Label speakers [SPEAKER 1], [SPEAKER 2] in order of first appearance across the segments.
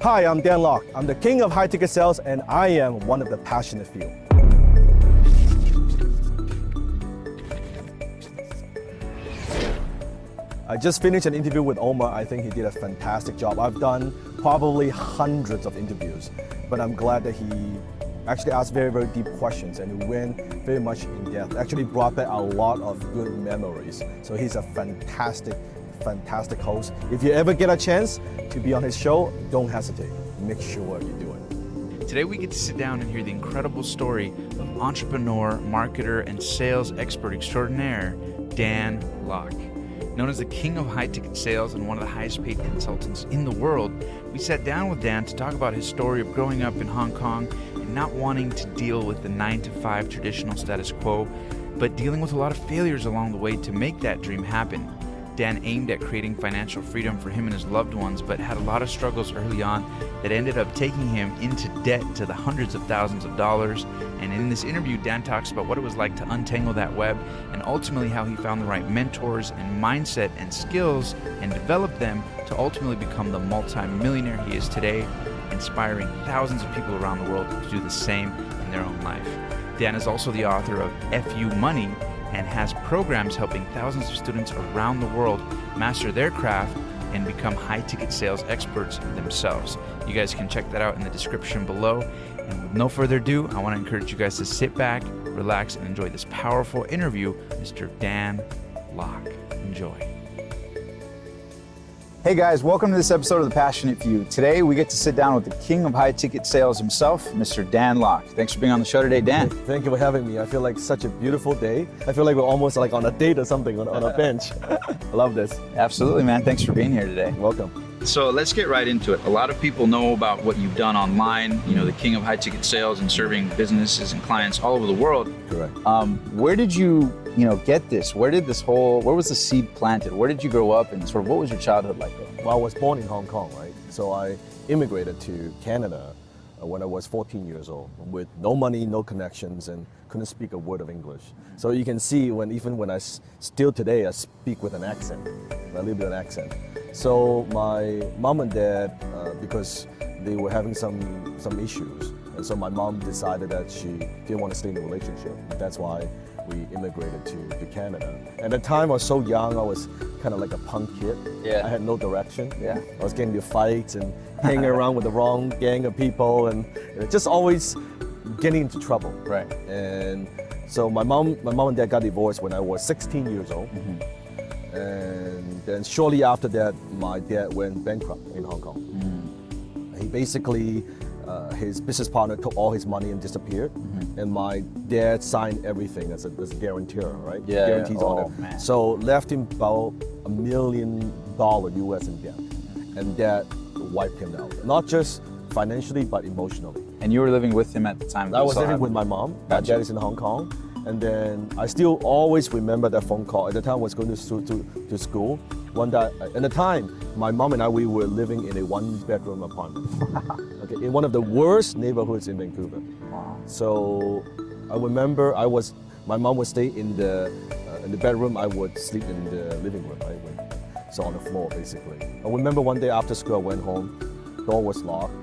[SPEAKER 1] Hi, I'm Dan Lok. I'm the king of high-ticket sales, and I am one of the passionate few. I just finished an interview with Omar. I think he did a fantastic job. I've done probably hundreds of interviews, but I'm glad that he actually asked very, very deep questions and he went very much in depth. Actually brought back a lot of good memories. So he's a fantastic host. If you ever get a chance to be on his show, don't hesitate. Make sure you do it.
[SPEAKER 2] Today we get to sit down and hear the incredible story of entrepreneur, marketer, and sales expert extraordinaire, Dan Lok. Known as the king of high-ticket sales and one of the highest-paid consultants in the world, we sat down with Dan to talk about his story of growing up in Hong Kong and not wanting to deal with the 9-to-5 traditional status quo, but dealing with a lot of failures along the way to make that dream happen. Dan aimed at creating financial freedom for him and his loved ones, but had a lot of struggles early on that ended up taking him into debt to the hundreds of thousands of dollars. And in this interview, Dan talks about what it was like to untangle that web and ultimately how he found the right mentors and mindset and skills and developed them to ultimately become the multi-millionaire he is today, inspiring thousands of people around the world to do the same in their own life. Dan is also the author of FU Money, and has programs helping thousands of students around the world master their craft and become high-ticket sales experts themselves. You guys can check that out in the description below. And with no further ado, I want to encourage you guys to sit back, relax, and enjoy this powerful interview with Mr. Dan Lok. Enjoy.
[SPEAKER 3] Hey guys, welcome to this episode of The Passionate Few. Today we get to sit down with the king of high-ticket sales himself, Mr. Dan Lok. Thanks for being on the show today, Dan.
[SPEAKER 1] Thank you for having me. I feel like such a beautiful day. I feel like we're almost like on a date or something on a bench. I love this.
[SPEAKER 3] Absolutely, man. Thanks for being here today.
[SPEAKER 1] Welcome.
[SPEAKER 3] So let's get right into it. A lot of people know about what you've done online, you know, the king of high-ticket sales and serving businesses and clients all over the world.
[SPEAKER 1] Correct.
[SPEAKER 3] Where did you get this? Where was the seed planted? Where did you grow up and sort of what was your childhood like?
[SPEAKER 1] Well, I was born in Hong Kong, right? So I immigrated to Canada when I was 14 years old with no money, no connections, and couldn't speak a word of English. So you can see even when I still today, I speak with an accent, a little bit of an accent. So my mom and dad, because they were having some issues, and so my mom decided that she didn't want to stay in the relationship. That's why we immigrated to Canada. At the time, I was so young, I was kind of like a punk kid.
[SPEAKER 3] Yeah.
[SPEAKER 1] I had no direction.
[SPEAKER 3] Yeah.
[SPEAKER 1] I was getting into fights and hanging around with the wrong gang of people and just always getting into trouble.
[SPEAKER 3] Right.
[SPEAKER 1] And so my mom and dad got divorced when I was 16 years old.
[SPEAKER 3] Mm-hmm.
[SPEAKER 1] And then shortly after that, my dad went bankrupt in Hong Kong. He basically, his business partner took all his money and disappeared. And my dad signed everything as a guarantor, right?
[SPEAKER 3] Yeah.
[SPEAKER 1] Guarantees
[SPEAKER 3] Oh,
[SPEAKER 1] on it.
[SPEAKER 3] man.
[SPEAKER 1] So left him about $1 million US in debt. And that wiped him out. Not just financially, but emotionally.
[SPEAKER 3] And you were living with him at the time?
[SPEAKER 1] I was living with my mom. My
[SPEAKER 3] Gotcha.
[SPEAKER 1] dad is in Hong Kong. And then I still always remember that phone call. At the time I was going to school. One day, at the time, my mom and I, we were living in a one-bedroom apartment. Okay, in one of the worst neighborhoods in Vancouver.
[SPEAKER 3] Wow.
[SPEAKER 1] So I remember my mom would stay in the bedroom, I would sleep in the living room, right? So on the floor, basically. I remember one day after school, I went home, door was locked,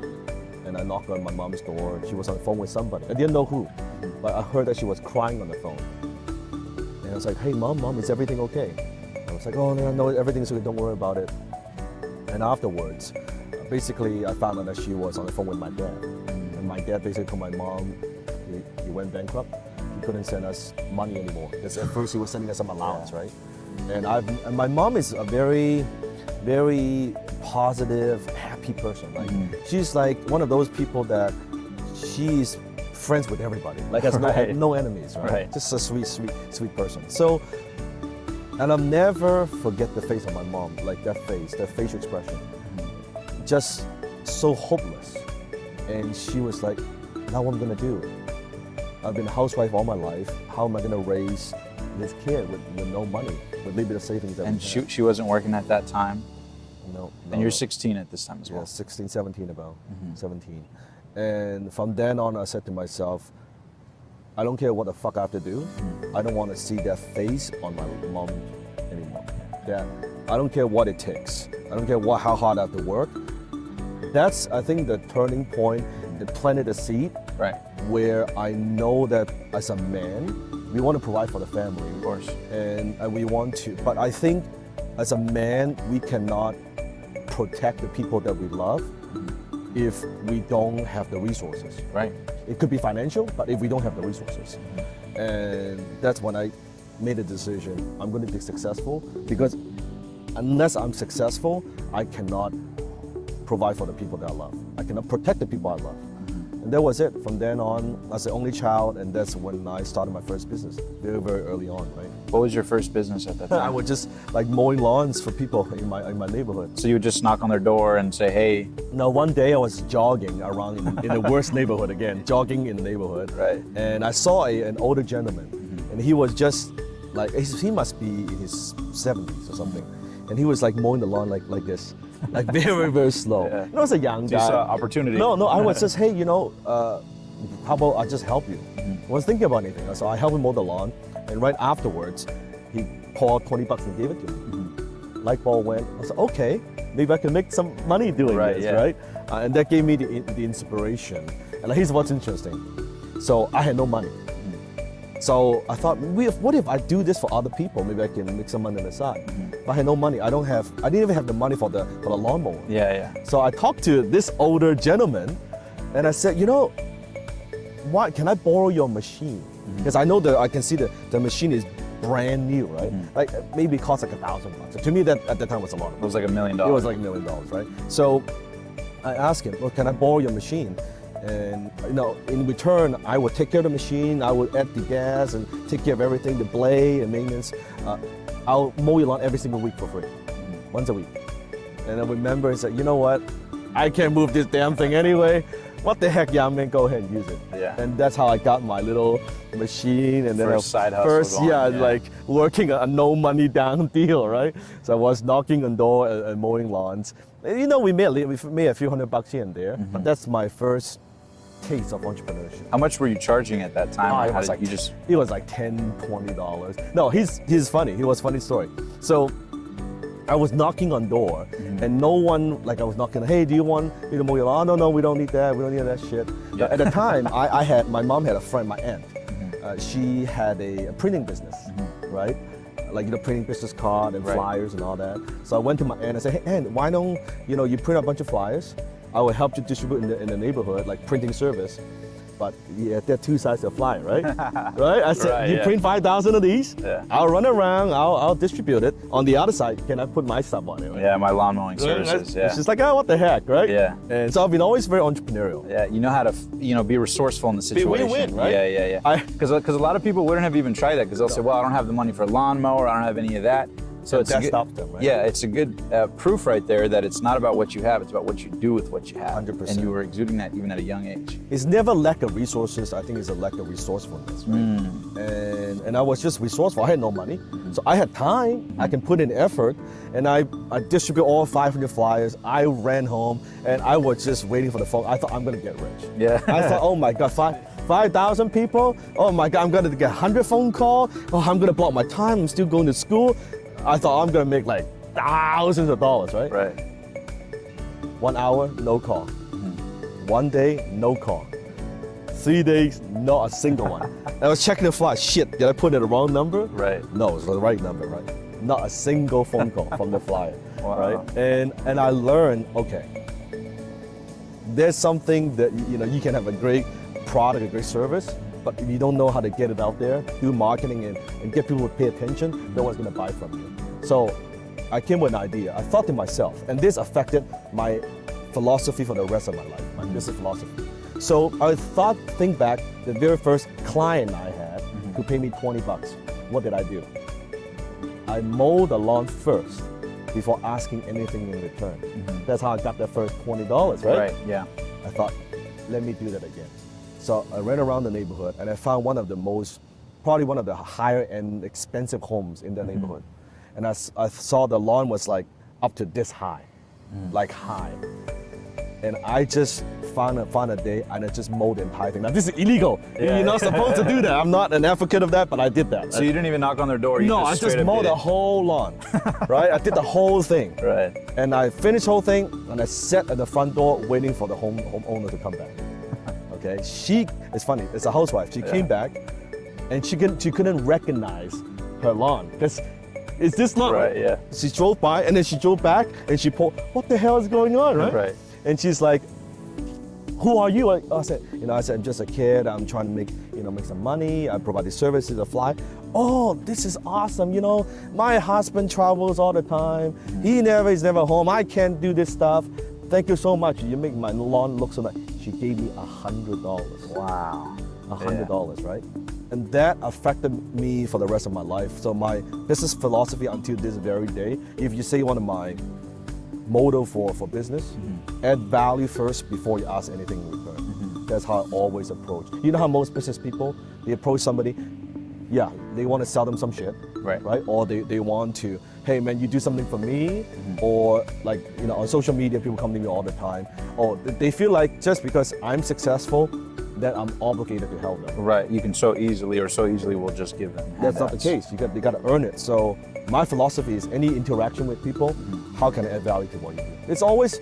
[SPEAKER 1] and I knocked on my mom's door. She was on the phone with somebody. I didn't know who, but I heard that she was crying on the phone. And I was like, hey, mom, is everything okay? I was like, oh, no, everything's okay, don't worry about it. And afterwards, basically, I found out that she was on the phone with my dad. And my dad basically told my mom he went bankrupt. He couldn't send us money anymore. Because at first he was sending us some allowance, right? And my mom is a very, very positive, happy person. Like she's like one of those people that she's friends with everybody. Like has no enemies, right? Just a sweet person. So, and I'll never forget the face of my mom, like that facial expression. Just so hopeless. And she was like, now what am I gonna do? I've been a housewife all my life. How am I gonna raise this kid with no money, with a little bit of savings?
[SPEAKER 3] And she wasn't working at that time?
[SPEAKER 1] No.
[SPEAKER 3] And you're 16 at this time as well?
[SPEAKER 1] Yeah, 16, 17 about, 17. And from then on, I said to myself, I don't care what the fuck I have to do. I don't want to see that face on my mom anymore. That I don't care what it takes. I don't care how hard I have to work. that's, I think, the turning point that planted a seed
[SPEAKER 3] Right.
[SPEAKER 1] where I know that as a man, we want to provide for the family.
[SPEAKER 3] Of course.
[SPEAKER 1] And we want to, but I think as a man, we cannot protect the people that we love if we don't have the resources.
[SPEAKER 3] Right.
[SPEAKER 1] It could be financial, but if we don't have the resources. And that's when I made a decision, I'm going to be successful, because unless I'm successful, I cannot provide for the people that I love. I cannot protect the people I love. And that was it. From then on, I was the only child, and that's when I started my first business, very, very early on, right?
[SPEAKER 3] What was your first business at that time?
[SPEAKER 1] I was just like mowing lawns for people in my neighborhood.
[SPEAKER 3] So you would just knock on their door and say, hey.
[SPEAKER 1] Now, one day I was jogging around in the worst neighborhood again, jogging in the neighborhood.
[SPEAKER 3] Right.
[SPEAKER 1] And I saw an older gentleman, and he was just like, he must be in his 70s or something. And he was like mowing the lawn like this, like very, very slow.
[SPEAKER 3] Yeah.
[SPEAKER 1] And I was a young
[SPEAKER 3] So you
[SPEAKER 1] guy.
[SPEAKER 3] saw opportunity.
[SPEAKER 1] No, I was just, hey, how about I just help you? I wasn't thinking about anything. So I helped him mow the lawn, and right afterwards, he called $20 and gave it to me. Light bulb went. I said, okay, maybe I can make some money doing this,
[SPEAKER 3] yeah.
[SPEAKER 1] right? And that gave me the inspiration. And here's what's interesting. So I had no money. So I thought, what if I do this for other people? Maybe I can make some money on the side. But I had no money. I didn't even have the money for the lawnmower.
[SPEAKER 3] Yeah.
[SPEAKER 1] So I talked to this older gentleman, and I said, why can I borrow your machine? Because I know I can see the machine is brand new, right? Like maybe it costs like $1,000. To me, that at the time was a lot of
[SPEAKER 3] It
[SPEAKER 1] money.
[SPEAKER 3] was like $1 million.
[SPEAKER 1] It was like $1 million, right? So I asked him, well, can I borrow your machine? And in return, I would take care of the machine. I would add the gas and take care of everything, the blade and maintenance. I'll mow your lawn every single week for free, once a week. And I remember, he said, you know what? I can't move this damn thing anyway. What the heck, young man? Go ahead and use it.
[SPEAKER 3] Yeah.
[SPEAKER 1] And that's how I got my little machine. And then
[SPEAKER 3] First side hustle going,
[SPEAKER 1] like working a no money down deal, right? So I was knocking on door and mowing lawns. And, we made a few $100 here and there, but that's my first taste of entrepreneurship.
[SPEAKER 3] How much were you charging at that time?
[SPEAKER 1] It
[SPEAKER 3] How
[SPEAKER 1] was
[SPEAKER 3] did
[SPEAKER 1] like
[SPEAKER 3] you just
[SPEAKER 1] it was like $10, $20. No, he's funny. He was a funny story. So I was knocking on door, and no one, like I was knocking, hey, do you want me to mow your lawn? No, we don't need that. We don't need that shit.
[SPEAKER 3] Yeah.
[SPEAKER 1] At the time, my mom had a friend, my aunt. She had a printing business, right? Like printing business card and flyers and all that. So I went to my aunt and said, hey, aunt, why don't you print a bunch of flyers? I will help you distribute in the neighborhood, like printing service. But yeah, there are two sides to a flyer, right? Right? I said,
[SPEAKER 3] Right,
[SPEAKER 1] you
[SPEAKER 3] yeah.
[SPEAKER 1] print 5,000 of these,
[SPEAKER 3] Yeah.
[SPEAKER 1] I'll run around, I'll distribute it. On the other side, can I put my stuff on it? Right?
[SPEAKER 3] Yeah, my lawn mowing services. Yeah.
[SPEAKER 1] It's just like, oh, what the heck, right?
[SPEAKER 3] Yeah.
[SPEAKER 1] And so I've been always very entrepreneurial.
[SPEAKER 3] Yeah, you know how to, be resourceful in the situation.
[SPEAKER 1] win-win, right?
[SPEAKER 3] Yeah. Because a lot of people wouldn't have even tried that because they'll say, well, I don't have the money for a lawnmower, I don't have any of that. So
[SPEAKER 1] And
[SPEAKER 3] it's
[SPEAKER 1] that
[SPEAKER 3] a good,
[SPEAKER 1] stopped them, right?
[SPEAKER 3] Yeah, it's a good proof right there that it's not about what you have, it's about what you do with what you have.
[SPEAKER 1] 100%.
[SPEAKER 3] And you were exuding that even at a young age.
[SPEAKER 1] It's never lack of resources. I think it's a lack of resourcefulness, right? And I was just resourceful. I had no money, so I had time. I can put in effort, and I distribute all 500 flyers. I ran home, and I was just waiting for the phone. I thought I'm gonna get rich.
[SPEAKER 3] Yeah.
[SPEAKER 1] I thought, oh my God, 5,000 people. Oh my God, I'm gonna get 100 phone calls. Oh, I'm gonna block my time. I'm still going to school. I thought I'm gonna make like thousands of dollars, right?
[SPEAKER 3] Right.
[SPEAKER 1] 1 hour, no call. 1 day, no call. 3 days, not a single one. I was checking the fly. Shit, did I put in the wrong number?
[SPEAKER 3] Right.
[SPEAKER 1] No, it's the right number, right? Not a single phone call from the flyer,
[SPEAKER 3] Wow.
[SPEAKER 1] right? And I learned, okay, there's something that you can have a great product, a great service, but if you don't know how to get it out there, do marketing and get people to pay attention, no one's gonna buy from you. So I came with an idea. I thought to myself, and this affected my philosophy for the rest of my life, my business philosophy. So I think back, the very first client I had who paid me $20. What did I do? I mowed the lawn first before asking anything in return. That's how I got that first $20, right?
[SPEAKER 3] Right, yeah.
[SPEAKER 1] I thought, let me do that again. So I ran around the neighborhood and I found probably one of the higher end expensive homes in the neighborhood. And I saw the lawn was like up to this high, like high. and I just found a day and I just mowed the entire thing. Now this is illegal. You're not supposed to do that. I'm not an advocate of that, but I did that.
[SPEAKER 3] So you didn't even knock on their door?
[SPEAKER 1] No, I just mowed the whole lawn, right? I did the whole thing.
[SPEAKER 3] Right.
[SPEAKER 1] And I finished the whole thing, and I sat at the front door waiting for the homeowner to come back. Okay, it's funny, it's a housewife. She came back, and she couldn't recognize her lawn. Because it's this lawn.
[SPEAKER 3] Right, yeah.
[SPEAKER 1] She drove by, and then she drove back, and she pulled, what the hell is going on, right?
[SPEAKER 3] Right.
[SPEAKER 1] And she's like, who are you? I said, I'm just a kid. I'm trying to make some money. I provide these services, I fly. Oh, this is awesome. My husband travels all the time. He's never home. I can't do this stuff. Thank you so much. You make my lawn look so nice. She gave me $100.
[SPEAKER 3] Wow.
[SPEAKER 1] $100, right? And that affected me for the rest of my life. So my business philosophy until this very day, if you say one of my motto for business, add value first before you ask anything in return. That's how I always approach. You know how most business people, they approach somebody, they want to sell them some shit, right? Or they want to, hey man, you do something for me, or like, on social media, people come to me all the time, or they feel like just because I'm successful, that I'm obligated to help them.
[SPEAKER 3] Right, you can so easily will just give them handouts.
[SPEAKER 1] That's not the case. You got to earn it. So my philosophy is any interaction with people, how can I add value to what you do? It's always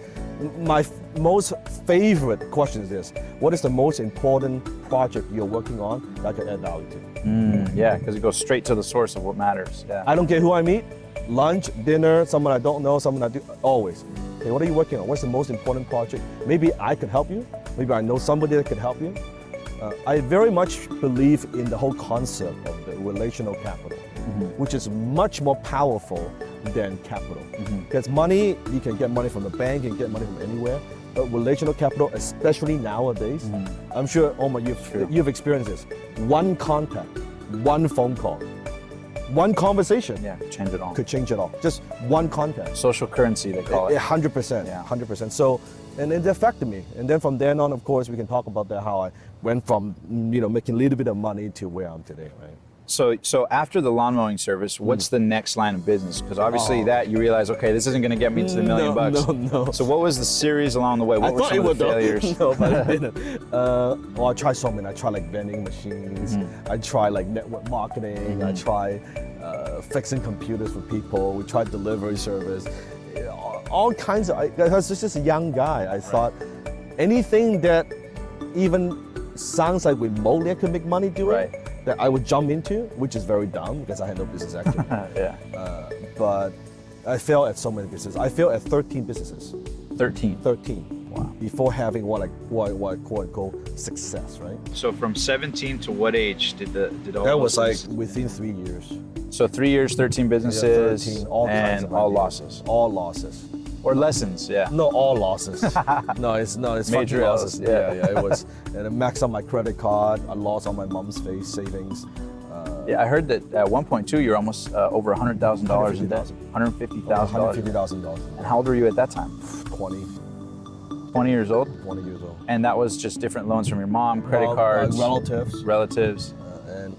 [SPEAKER 1] my most favorite question is this: what is the most important project you're working on that I can add value to?
[SPEAKER 3] Yeah, because it goes straight to the source of what matters. Yeah.
[SPEAKER 1] I don't care who I meet, lunch, dinner, someone I don't know, someone I do, always. Hey, what are you working on? What's the most important project? Maybe I could help you. Maybe I know somebody that could help you. I very much believe in the whole concept of the relational capital, which is much more powerful than capital. Because money, you can get money from the bank, you can get money from anywhere. But relational capital, especially nowadays, I'm sure, Omar, you've experienced this. One contact, one phone call, one conversation
[SPEAKER 3] change it all.
[SPEAKER 1] could change it all. Just one contact.
[SPEAKER 3] Social currency, they call it.
[SPEAKER 1] 100%, 100%. So, and it affected me. And then from then on, of course, we can talk about that, how I went from, making a little bit of money to where I'm today, right?
[SPEAKER 3] So after the lawn mowing service, what's the next line of business? Because obviously that you realize, okay, this isn't going to get me to the $1 million.
[SPEAKER 1] No.
[SPEAKER 3] So what was the series along the way? What were some of the failures?
[SPEAKER 1] No, but it didn't. I tried so many. I tried like vending machines. I tried like network marketing. I tried fixing computers for people. We tried delivery service. All kinds of. I was just a young guy. I thought anything that even sounds like remotely I could make money doing, that I would jump into, which is very dumb because I had no business acumen. But I failed at so many businesses. I failed at 13 businesses. 13. Wow. Before having what I quote unquote success, right?
[SPEAKER 3] So from 17 to what age did all
[SPEAKER 1] that was like
[SPEAKER 3] businesses?
[SPEAKER 1] within 3 years.
[SPEAKER 3] So 3 years, 13 businesses,
[SPEAKER 1] 13, all kinds
[SPEAKER 3] and
[SPEAKER 1] of
[SPEAKER 3] all
[SPEAKER 1] ideas.
[SPEAKER 3] losses.
[SPEAKER 1] All losses.
[SPEAKER 3] Or lessons,
[SPEAKER 1] No, all losses. It's
[SPEAKER 3] Major
[SPEAKER 1] fucking losses.
[SPEAKER 3] L's,
[SPEAKER 1] It was, and it maxed out my credit card. I lost all my mom's face savings.
[SPEAKER 3] I heard that at one point too, you're almost over $100,000 in debt. $150,000.
[SPEAKER 1] $150,000.
[SPEAKER 3] And how old were you at that time?
[SPEAKER 1] 20.
[SPEAKER 3] 20 years old?
[SPEAKER 1] 20 years old.
[SPEAKER 3] And that was just different loans from your mom, credit cards, relatives.
[SPEAKER 1] And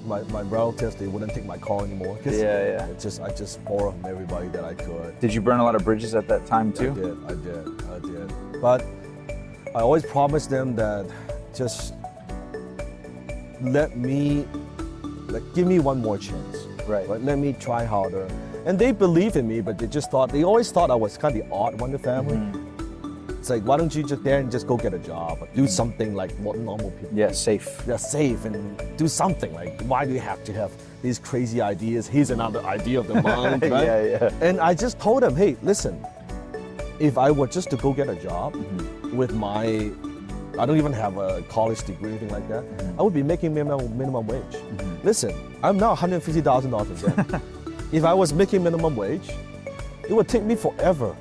[SPEAKER 1] my relatives, they wouldn't take my call anymore. I just borrowed from everybody that I could.
[SPEAKER 3] Did you burn a lot of bridges at that time too?
[SPEAKER 1] I did. But I always promised them that just give me one more chance.
[SPEAKER 3] Right.
[SPEAKER 1] Let me try harder. And they believe in me, but they always thought I was kind of the odd one in the family. It's like, why don't you just go get a job or do something like what normal people do?
[SPEAKER 3] Yeah, safe.
[SPEAKER 1] Yeah, safe and do something. Like, why do you have to have these crazy ideas? Here's another idea of the mind, right? And I just told them, hey, listen, if I were just to go get a job with I don't even have a college degree or anything like that, I would be making minimum wage. Listen, I'm now $150,000 in debt. If I was making minimum wage, it would take me forever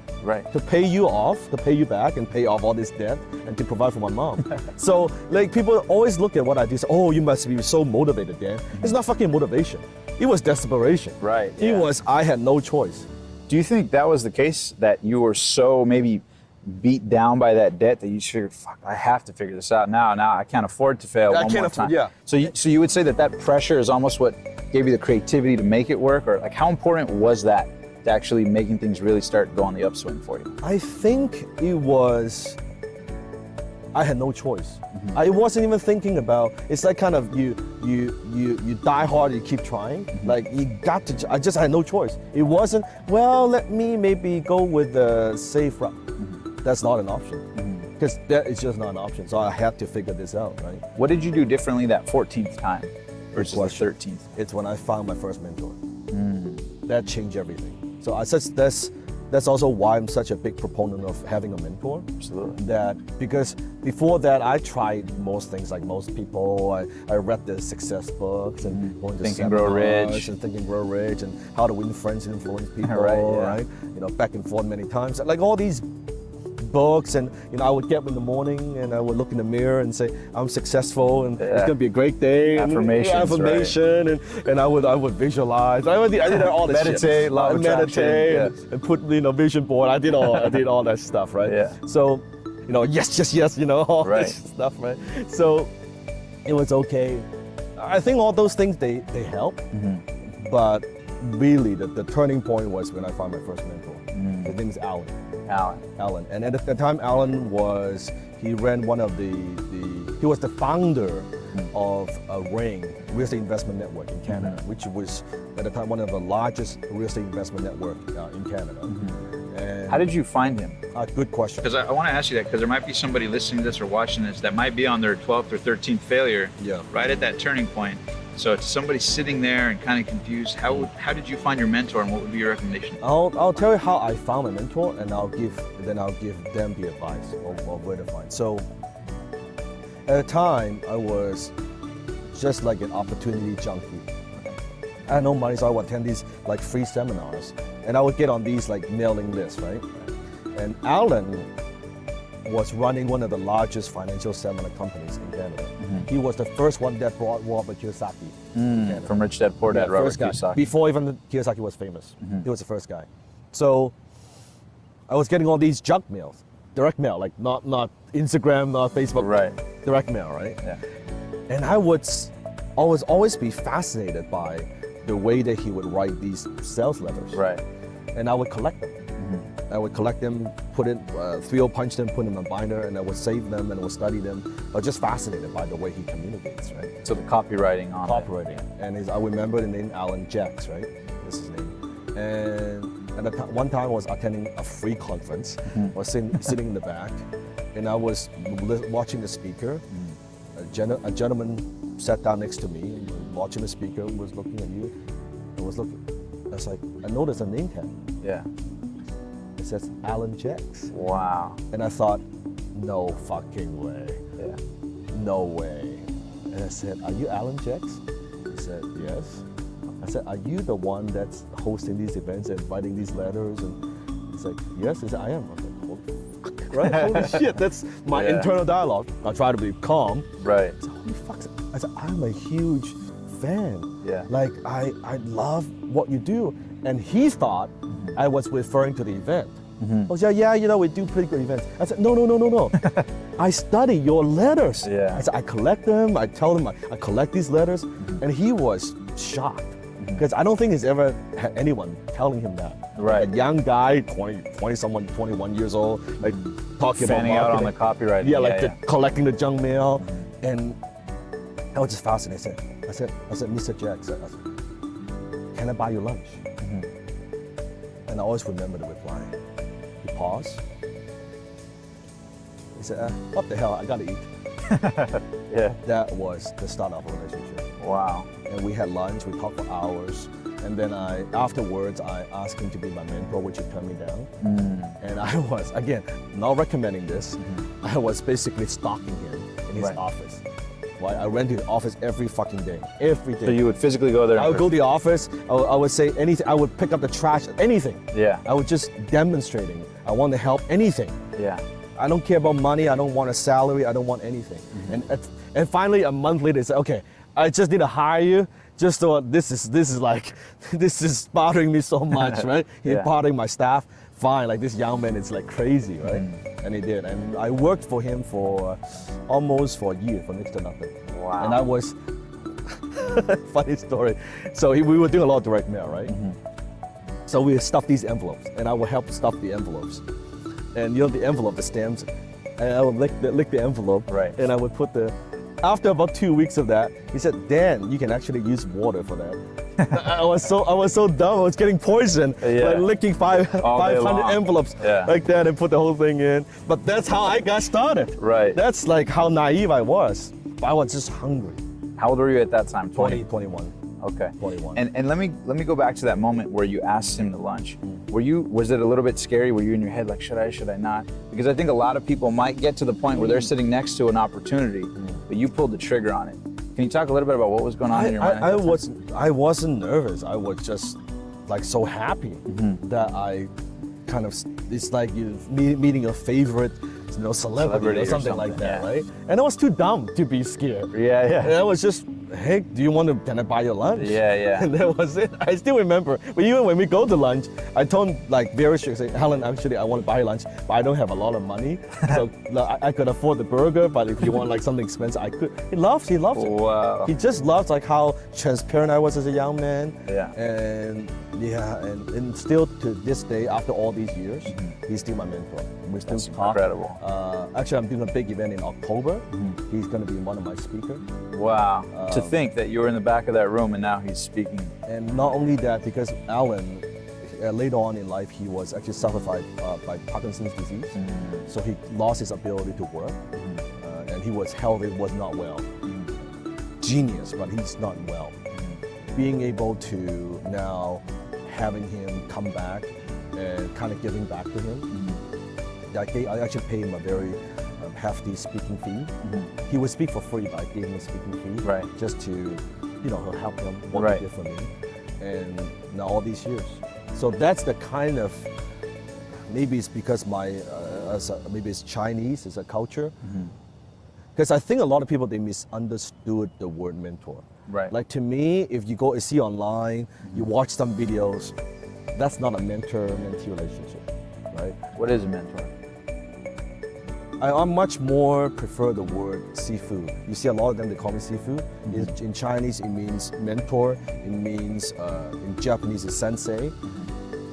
[SPEAKER 1] to pay you off, to pay you back, and pay off all this debt, and to provide for my mom. So, like, people always look at what I do, say, oh, you must be so motivated, Dan. It's not fucking motivation. It was desperation. I had no choice.
[SPEAKER 3] Do you think that was the case, that you were so maybe beat down by that debt that you just figured, fuck, I have to figure this out now. I can't afford to fail one more time. So you would say that pressure is almost what gave you the creativity to make it work, or like how important was that to actually making things really start go on the upswing for you?
[SPEAKER 1] I think it was, I had no choice. I wasn't even thinking about, it's like kind of you die hard, you keep trying. Like you got to, I just had no choice. It wasn't, well, let me maybe go with the safe route. That's not an option. Because that is just not an option. So I had to figure this out, right?
[SPEAKER 3] What did you do differently that 14th time versus the 13th?
[SPEAKER 1] It's when I found my first mentor. That changed everything. So I said that's also why I'm such a big proponent of having a mentor.
[SPEAKER 3] Absolutely.
[SPEAKER 1] That because before that I tried most things like most people. I read the success books and going to
[SPEAKER 3] Think and Grow Rich
[SPEAKER 1] and Think and Grow Rich and How to Win Friends and Influence People.
[SPEAKER 3] Right?
[SPEAKER 1] You know, back and forth many times. Like all these books, and you know, I would get up in the morning and I would look in the mirror and say, I'm successful and it's gonna be a great day. Affirmation, and I would visualize. I did all that
[SPEAKER 3] meditate,
[SPEAKER 1] shit.
[SPEAKER 3] law of
[SPEAKER 1] Meditate, and put vision board. I did all that stuff, right?
[SPEAKER 3] Yeah.
[SPEAKER 1] So, you know, yes, you know, all this stuff, right? So it was okay. I think all those things they help, but really the turning point was when I found my first mentor. His name is Alan. And at the time, Alan he ran one of he was the founder of a Ring real estate investment network in Canada, which was at the time one of the largest real estate investment network in Canada. And
[SPEAKER 3] how did you find him?
[SPEAKER 1] Good question.
[SPEAKER 2] Because I want to ask you that, because there might be somebody listening to this or watching this that might be on their 12th or 13th failure, right at that turning point. So it's somebody sitting there and kind of confused. How did you find your mentor, and what would be your recommendation?
[SPEAKER 1] I'll tell you how I found a mentor, and I'll give them the advice of where to find. So at the time, I was just like an opportunity junkie. I had no money, so I would attend these like free seminars, and I would get on these like mailing lists, right? And Alan was running one of the largest financial seminar companies in Canada. He was the first one that brought Robert Kiyosaki
[SPEAKER 3] from Rich Dad Poor Dad, Robert Kiyosaki.
[SPEAKER 1] Before even Kiyosaki was famous. He was the first guy. So I was getting all these junk mails, direct mail, like not Instagram, not Facebook, direct mail, right? Yeah. And I would always be fascinated by the way that he would write these sales letters. Right. And I would collect them. I would collect them, put it, 3-0 punch them, put them in a binder, and I would save them and I would study them. I was just fascinated by the way he communicates, right?
[SPEAKER 3] So the copywriting on
[SPEAKER 1] it. And I remember the name Alan Jacks, right? This is his name. And at one time I was attending a free conference. I was sitting in the back, and I was watching the speaker. A gentleman sat down next to me, watching the speaker, was looking at you, and was looking. I was like, I noticed a name tag.
[SPEAKER 3] Yeah.
[SPEAKER 1] It says Alan Jacks.
[SPEAKER 3] Wow.
[SPEAKER 1] And I thought, no fucking way.
[SPEAKER 3] Yeah.
[SPEAKER 1] No way. And I said, are you Alan Jacks? He said, yes. I said, are you the one that's hosting these events and writing these letters? And he's like, yes. He said, I am. I said, holy fuck, right? Holy shit, that's my internal dialogue. I try to be calm.
[SPEAKER 3] Right.
[SPEAKER 1] I said, holy fuck. I said, I'm a huge fan. Yeah. Like, I love what you do. And he thought I was referring to the event. I was like, yeah, you know, we do pretty good events. I said, no. I study your letters. Yeah. I said, I collect them. I tell him I collect these letters. And he was shocked because I don't think he's ever had anyone telling him that.
[SPEAKER 3] Right.
[SPEAKER 1] Like a young guy, 21 years old, like talking
[SPEAKER 3] fanning
[SPEAKER 1] about
[SPEAKER 3] out on the copyright.
[SPEAKER 1] Yeah, collecting the junk mail. And I was just fascinated. I said, Mr. Jacks, can I buy you lunch? And I always remember the reply. He paused. He said, what the hell, I gotta eat.
[SPEAKER 3] Yeah.
[SPEAKER 1] That was the start of our relationship.
[SPEAKER 3] Wow.
[SPEAKER 1] And we had lunch, we talked for hours. And then afterwards, I asked him to be my mentor, which he turned me down. And I was, again, not recommending this. I was basically stalking him in his office. Right? I went to the office every fucking day, every day.
[SPEAKER 3] So you would physically go there?
[SPEAKER 1] I would go to the office, I would say anything, I would pick up the trash, anything. Yeah. I would just demonstrating, I want to help, anything. Yeah. I don't care about money, I don't want a salary, I don't want anything. And finally a month later, they said, okay, I just need to hire you, just so this is bothering me so much, right? He's bothering my staff. Fine, like this young man is like crazy, right? And he did. And I worked for him for almost a year for next to nothing. Wow. And I was, funny story. So we were doing a lot of direct mail, right? So we stuff these envelopes, and I would help stuff the envelopes. And you know the envelope, the stamps, and I would lick the envelope,
[SPEAKER 3] Right.
[SPEAKER 1] and I would put the. After about 2 weeks of that, he said, "Dan, you can actually use water for that." I was so dumb. I was getting poisoned, like licking 500 envelopes like that, and put the whole thing in. But that's how I got started.
[SPEAKER 3] Right.
[SPEAKER 1] That's like how naive I was. I was just hungry.
[SPEAKER 3] How old were you at that time?
[SPEAKER 1] 21.
[SPEAKER 3] Okay.
[SPEAKER 1] 21.
[SPEAKER 3] And let me go back to that moment where you asked him to lunch. Was it a little bit scary? Were you in your head like, should I not? Because I think a lot of people might get to the point where they're sitting next to an opportunity, but you pulled the trigger on it. Can you talk a little bit about what was going on in your mind?
[SPEAKER 1] I wasn't nervous. I was just like so happy that I kind of, it's like you meeting a favorite, celebrity or something like that, right? And I was too dumb to be scared.
[SPEAKER 3] Yeah.
[SPEAKER 1] And I was just, hey, can I buy your lunch?
[SPEAKER 3] Yeah.
[SPEAKER 1] And that was it. I still remember. But even when we go to lunch, I told him like very strict, say, Helen, actually I want to buy lunch, but I don't have a lot of money. So I could afford the burger, but if you want like something expensive, I could. He loves it.
[SPEAKER 3] Wow.
[SPEAKER 1] He just loves like how transparent I was as a young man.
[SPEAKER 3] Yeah.
[SPEAKER 1] And still to this day, after all these years, he's still my mentor. We still talk.
[SPEAKER 3] Incredible.
[SPEAKER 1] Actually, I'm doing a big event in October. He's going to be one of my speakers.
[SPEAKER 3] Wow. To think that you were in the back of that room and now he's speaking.
[SPEAKER 1] And not only that, because Alan, later on in life, he was actually suffered by Parkinson's disease. So he lost his ability to work. And he was healthy, was not well. Genius, but he's not well. Being able to now having him come back and kind of giving back to him. I actually paid him a very hefty speaking fee. He would speak for free, but I gave him a speaking fee,
[SPEAKER 3] right?
[SPEAKER 1] Just to, help him what he did for me. And now all these years, so that's the kind of, maybe it's because maybe it's Chinese, it's a culture. Because I think a lot of people, they misunderstood the word mentor.
[SPEAKER 3] Right.
[SPEAKER 1] Like to me, if you go and see online, you watch some videos, that's not a mentor-mentee relationship, right?
[SPEAKER 3] What is a mentor?
[SPEAKER 1] I much more prefer the word seafood. You see a lot of them, they call me seafood. In Chinese, it means mentor. It means, in Japanese, it's sensei.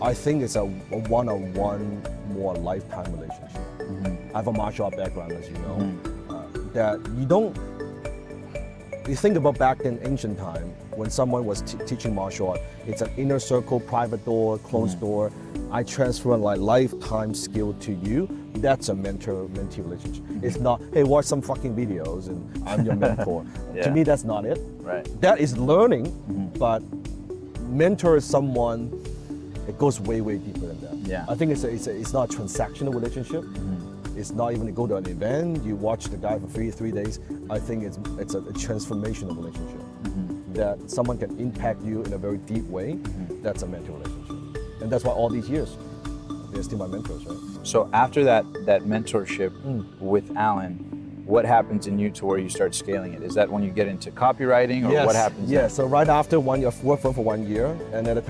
[SPEAKER 1] I think it's a one-on-one, more lifetime relationship. I have a martial art background, as you know. That you think about back in ancient time, when someone was teaching martial art, it's an inner circle, private door, closed door. I transfer my lifetime skill to you. That's a mentor-mentee relationship. It's not, hey, watch some fucking videos and I'm your mentor. To me, that's not it.
[SPEAKER 3] Right.
[SPEAKER 1] That is learning, but mentor is someone, it goes way, way deeper than that.
[SPEAKER 3] Yeah.
[SPEAKER 1] I think it's not a transactional relationship. It's not even to go to an event, you watch the guy for 3 days. I think it's a transformational relationship. That someone can impact you in a very deep way. That's a mentor relationship. And that's why all these years, they're still my mentors, right?
[SPEAKER 3] So after that mentorship with Alan, what happens in you to where you start scaling it? Is that when you get into copywriting, or what happens?
[SPEAKER 1] Yeah, so right after 1 year, I've worked for him for 1 year, and at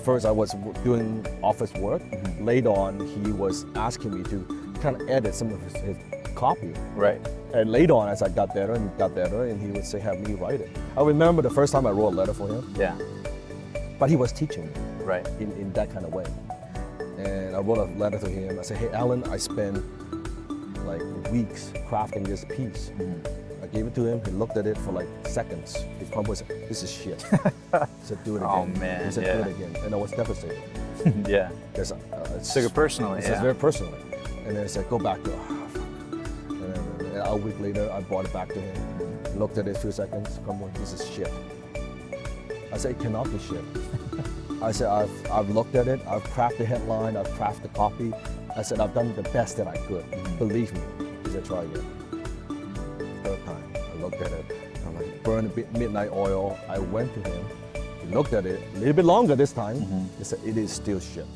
[SPEAKER 1] first I was doing office work. Later on, he was asking me to kind of edit some of his copy.
[SPEAKER 3] Right.
[SPEAKER 1] And later on, as I got better, and he would say, have me write it. I remember the first time I wrote a letter for him.
[SPEAKER 3] Yeah.
[SPEAKER 1] But he was teaching me.
[SPEAKER 3] Right.
[SPEAKER 1] In that kind of way. And I wrote a letter to him. I said, hey, Alan, I spent like weeks crafting this piece. I gave it to him. He looked at it for like seconds. He crumbled and said, this is shit. He said, do it again.
[SPEAKER 3] Oh, man.
[SPEAKER 1] He said, do it again. And I was devastated.
[SPEAKER 3] Yeah.
[SPEAKER 1] Because
[SPEAKER 3] took it personally.
[SPEAKER 1] It's very personally. And then I said, go back to it. Oh, fuck. And then a week later, I brought it back to him. He looked at it a few seconds. Come on, this is shit. I said, it cannot be shit. I said, I've looked at it, I've crafted the headline, I've crafted the copy. I said, I've done the best that I could. Believe me. He said, try again. Third time, I looked at it. I'm like, burn a bit midnight oil. I went to him. He looked at it a little bit longer this time. He said, it is still shit.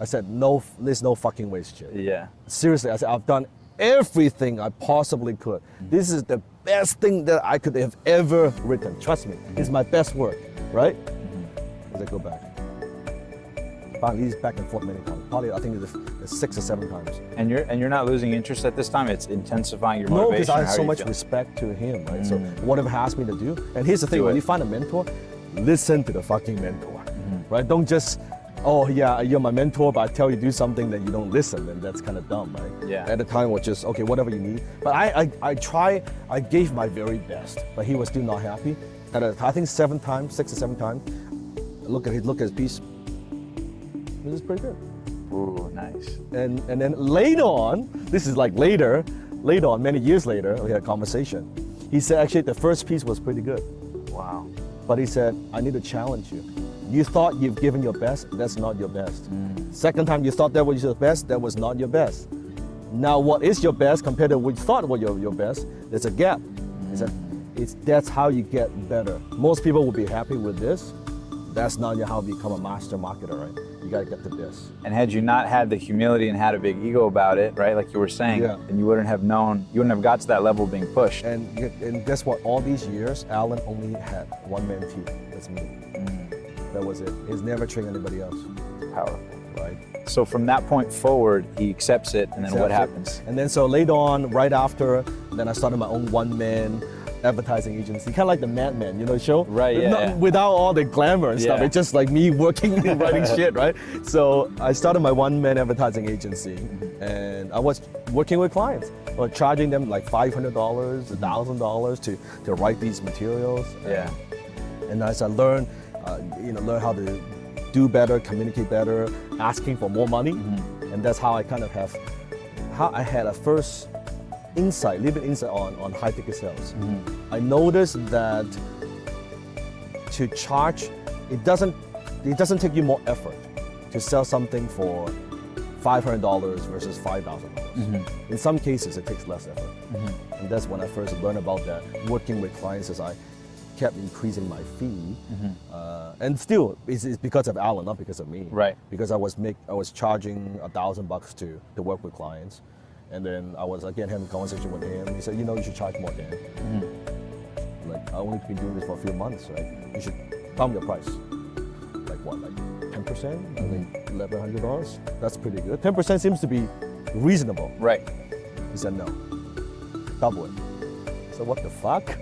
[SPEAKER 1] I said, no, there's no fucking way it's shit.
[SPEAKER 3] Yeah.
[SPEAKER 1] Seriously, I said, I've done everything I possibly could. This is the best thing that I could have ever written. Trust me, it's my best work, right? I said, go back. Finally, he's back and forth many times. Probably, I think it's 6 or 7 times.
[SPEAKER 3] And you're not losing interest at this time? It's intensifying your
[SPEAKER 1] No,
[SPEAKER 3] motivation?
[SPEAKER 1] because I have so much respect to him, right? So whatever he asked me to do. And here's the thing, when you find a mentor, listen to the fucking mentor, right? Don't just oh yeah, you're my mentor, but I tell you to do something that you don't listen, and that's kind of dumb, right?
[SPEAKER 3] Yeah.
[SPEAKER 1] At the time, it was just, okay, whatever you need. But I gave my very best, but he was still not happy. And I think 6 or 7 times, look at his piece. This is pretty good.
[SPEAKER 3] Ooh, nice.
[SPEAKER 1] And then later on, this is like later on, many years later, we had a conversation. He said, actually, the first piece was pretty good.
[SPEAKER 3] Wow.
[SPEAKER 1] But he said, I need to challenge you. You thought you've given your best, that's not your best. Second time you thought that was your best, that was not your best. Now what is your best compared to what you thought was your best, there's a gap. He said, that's how you get better. Most people will be happy with this. That's not how you become a master marketer, right? You gotta get to this.
[SPEAKER 3] And had you not had the humility and had a big ego about it, right, like you were saying,
[SPEAKER 1] Yeah.
[SPEAKER 3] then you wouldn't have got to that level of being pushed.
[SPEAKER 1] And guess what? All these years, Alan only had one mentee. That's me. That was it. He's never trained anybody else,
[SPEAKER 3] Powerful.
[SPEAKER 1] right?
[SPEAKER 3] So from that point forward, he accepts it, and then what
[SPEAKER 1] Accept it.
[SPEAKER 3] happens?
[SPEAKER 1] And then so later on, right after, then I started my own one-man advertising agency, kind of like the Mad Men, you know, the show?
[SPEAKER 3] Right, yeah, yeah.
[SPEAKER 1] Without all the glamour and stuff.
[SPEAKER 3] Yeah.
[SPEAKER 1] It's just like me working and writing shit, right? So I started my one-man advertising agency, and I was working with clients. I was charging them like $500, $1,000 to write these materials.
[SPEAKER 3] Yeah.
[SPEAKER 1] And as I learn how to do better, communicate better, asking for more money, and that's how I kind of I had a first little insight on high ticket sales. I noticed that to charge, it doesn't take you more effort to sell something for $500 versus $5,000. In some cases, it takes less effort, and that's when I first learned about that. Working with clients as I kept increasing my fee, and still it's because of Alan, not because of me.
[SPEAKER 3] Right.
[SPEAKER 1] Because I was charging $1,000 to work with clients, and then I was again having a conversation with him. He said, you should charge more, Dan. Like I only been doing this for a few months, right? You should bump your price. Like what? Like 10%? I think $1,100. That's pretty good. 10% seems to be reasonable.
[SPEAKER 3] Right.
[SPEAKER 1] He said no. Double it. So what the fuck?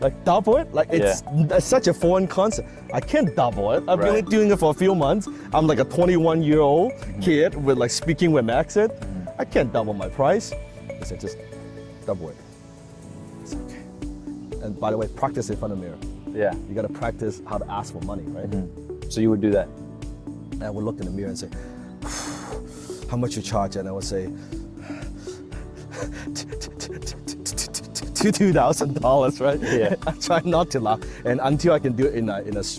[SPEAKER 1] Like double it? Like it's such a foreign concept. I can't double it. I've been only doing it for a few months. I'm like a 21-year-old kid with like speaking with an accent. I can't double my price. He said just double it. It's okay. And by the way, practice in front of the mirror.
[SPEAKER 3] Yeah.
[SPEAKER 1] You gotta practice how to ask for money, right?
[SPEAKER 3] So you would do that?
[SPEAKER 1] And I would look in the mirror and say, how much you charge? And I would say, $2,000, right? Yeah. I try not to laugh, and until I can do it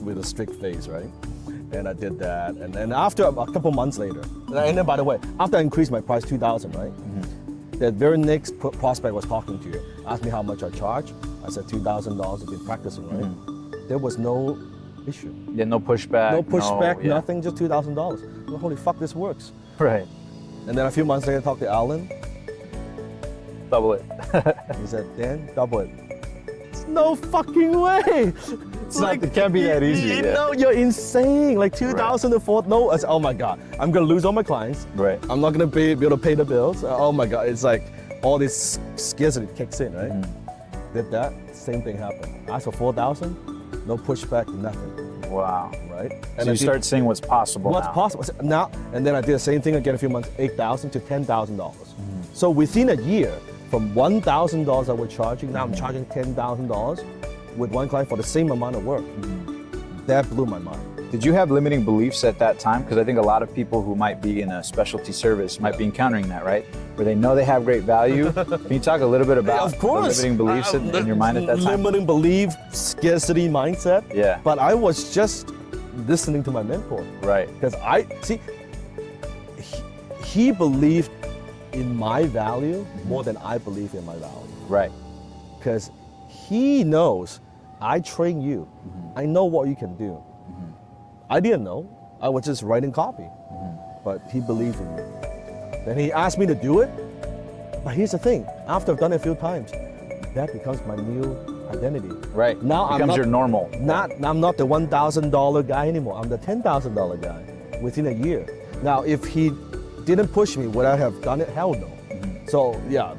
[SPEAKER 1] with a strict face, right? And I did that, and then after a couple months later, and then by the way, after I increased my price $2,000, right? The very next prospect was talking to you, asked me how much I charge. I said $2,000. I've been practicing, right? There was no issue.
[SPEAKER 3] Yeah, no pushback.
[SPEAKER 1] No pushback, nothing, just $2,000. Well, holy fuck, this works.
[SPEAKER 3] Right.
[SPEAKER 1] And then a few months later, I talked to Alan.
[SPEAKER 3] Double it.
[SPEAKER 1] He said, Dan, double it. It's no fucking way.
[SPEAKER 3] It can't be that easy.
[SPEAKER 1] No, you're insane. Like 2,000 to 4,000. No, I said, oh my God, I'm gonna lose all my clients.
[SPEAKER 3] Right.
[SPEAKER 1] I'm not gonna be able to pay the bills. Oh my God, it's like all this scarcity kicks in, right? Did that, same thing happened. Asked for 4,000, no pushback, nothing.
[SPEAKER 3] Wow.
[SPEAKER 1] Right?
[SPEAKER 3] So you start seeing what's possible
[SPEAKER 1] What's
[SPEAKER 3] now.
[SPEAKER 1] possible now, and then I did the same thing again a few months, $8,000 to $10,000. So within a year, from $1,000 I was charging, now I'm charging $10,000 with one client for the same amount of work. That blew my mind.
[SPEAKER 3] Did you have limiting beliefs at that time? Because I think a lot of people who might be in a specialty service might be encountering that, right? Where they know they have great value. Can you talk a little bit about
[SPEAKER 1] Of course.
[SPEAKER 3] the limiting beliefs in your mind at that time?
[SPEAKER 1] Limiting belief, scarcity mindset.
[SPEAKER 3] Yeah.
[SPEAKER 1] But I was just listening to my mentor.
[SPEAKER 3] Right.
[SPEAKER 1] Because he believed in my value more than I believe in my value.
[SPEAKER 3] Right.
[SPEAKER 1] Because he knows I train you. I know what you can do. I didn't know. I was just writing copy. But he believed in me. Then he asked me to do it. But here's the thing. After I've done it a few times, that becomes my new identity.
[SPEAKER 3] Right.
[SPEAKER 1] Now
[SPEAKER 3] becomes your normal.
[SPEAKER 1] I'm not the $1,000 guy anymore. I'm the $10,000 guy within a year. Now, if he didn't push me, would I have done it? Hell no. So yeah,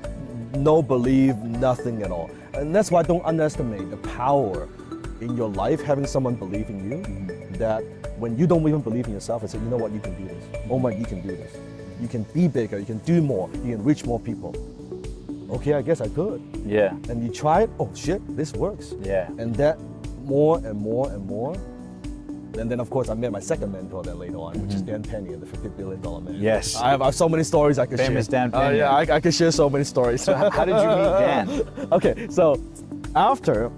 [SPEAKER 1] no belief, nothing at all. And that's why don't underestimate the power in your life, having someone believe in you. that when you don't even believe in yourself and say, you know what, you can do this. Oh my, you can do this. You can be bigger, you can do more, you can reach more people. Okay, I guess I could.
[SPEAKER 3] Yeah.
[SPEAKER 1] And you try it, oh shit, this works.
[SPEAKER 3] Yeah.
[SPEAKER 1] And that more and more and more. And then of course I met my second mentor then later on, which is Dan Penny, the $50 billion man.
[SPEAKER 3] Yes.
[SPEAKER 1] I have so many stories I could share.
[SPEAKER 3] Famous Dan Penny.
[SPEAKER 1] Yeah, I could share so many stories.
[SPEAKER 3] So how did you meet Dan?
[SPEAKER 1] Okay, so after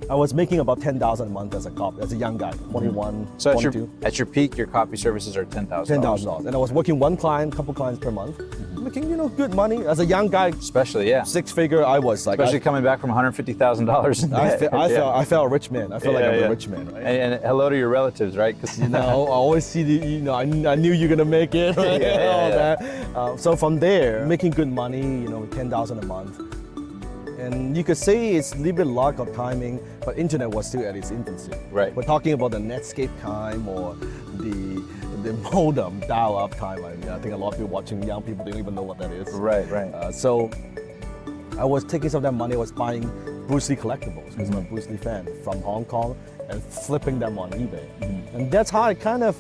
[SPEAKER 1] I was making about $10,000 a month as a young guy, 21,
[SPEAKER 3] So
[SPEAKER 1] 22.
[SPEAKER 3] at your peak, your copy services are $10,000.
[SPEAKER 1] $10,000. And I was working one client, couple clients per month, making, good money. As a young guy,
[SPEAKER 3] Especially, yeah.
[SPEAKER 1] six figure, I was like,
[SPEAKER 3] Especially coming back from $150,000 in debt.
[SPEAKER 1] I felt a rich man. I felt like I'm
[SPEAKER 3] yeah.
[SPEAKER 1] a rich man, right?
[SPEAKER 3] And hello to your relatives, right? 'Cause
[SPEAKER 1] I always see I knew you're gonna make it, right?
[SPEAKER 3] Yeah,
[SPEAKER 1] All
[SPEAKER 3] yeah.
[SPEAKER 1] that. So from there, making good money, $10,000 a month. And you could say it's a little bit luck or timing, but internet was still at its infancy.
[SPEAKER 3] Right.
[SPEAKER 1] We're talking about the Netscape time or the modem dial-up time. I think a lot of people watching, young people don't even know what that is.
[SPEAKER 3] Right.
[SPEAKER 1] So I was taking some of that money, I was buying Bruce Lee collectibles because I'm a Bruce Lee fan from Hong Kong and flipping them on eBay. And that's how I kind of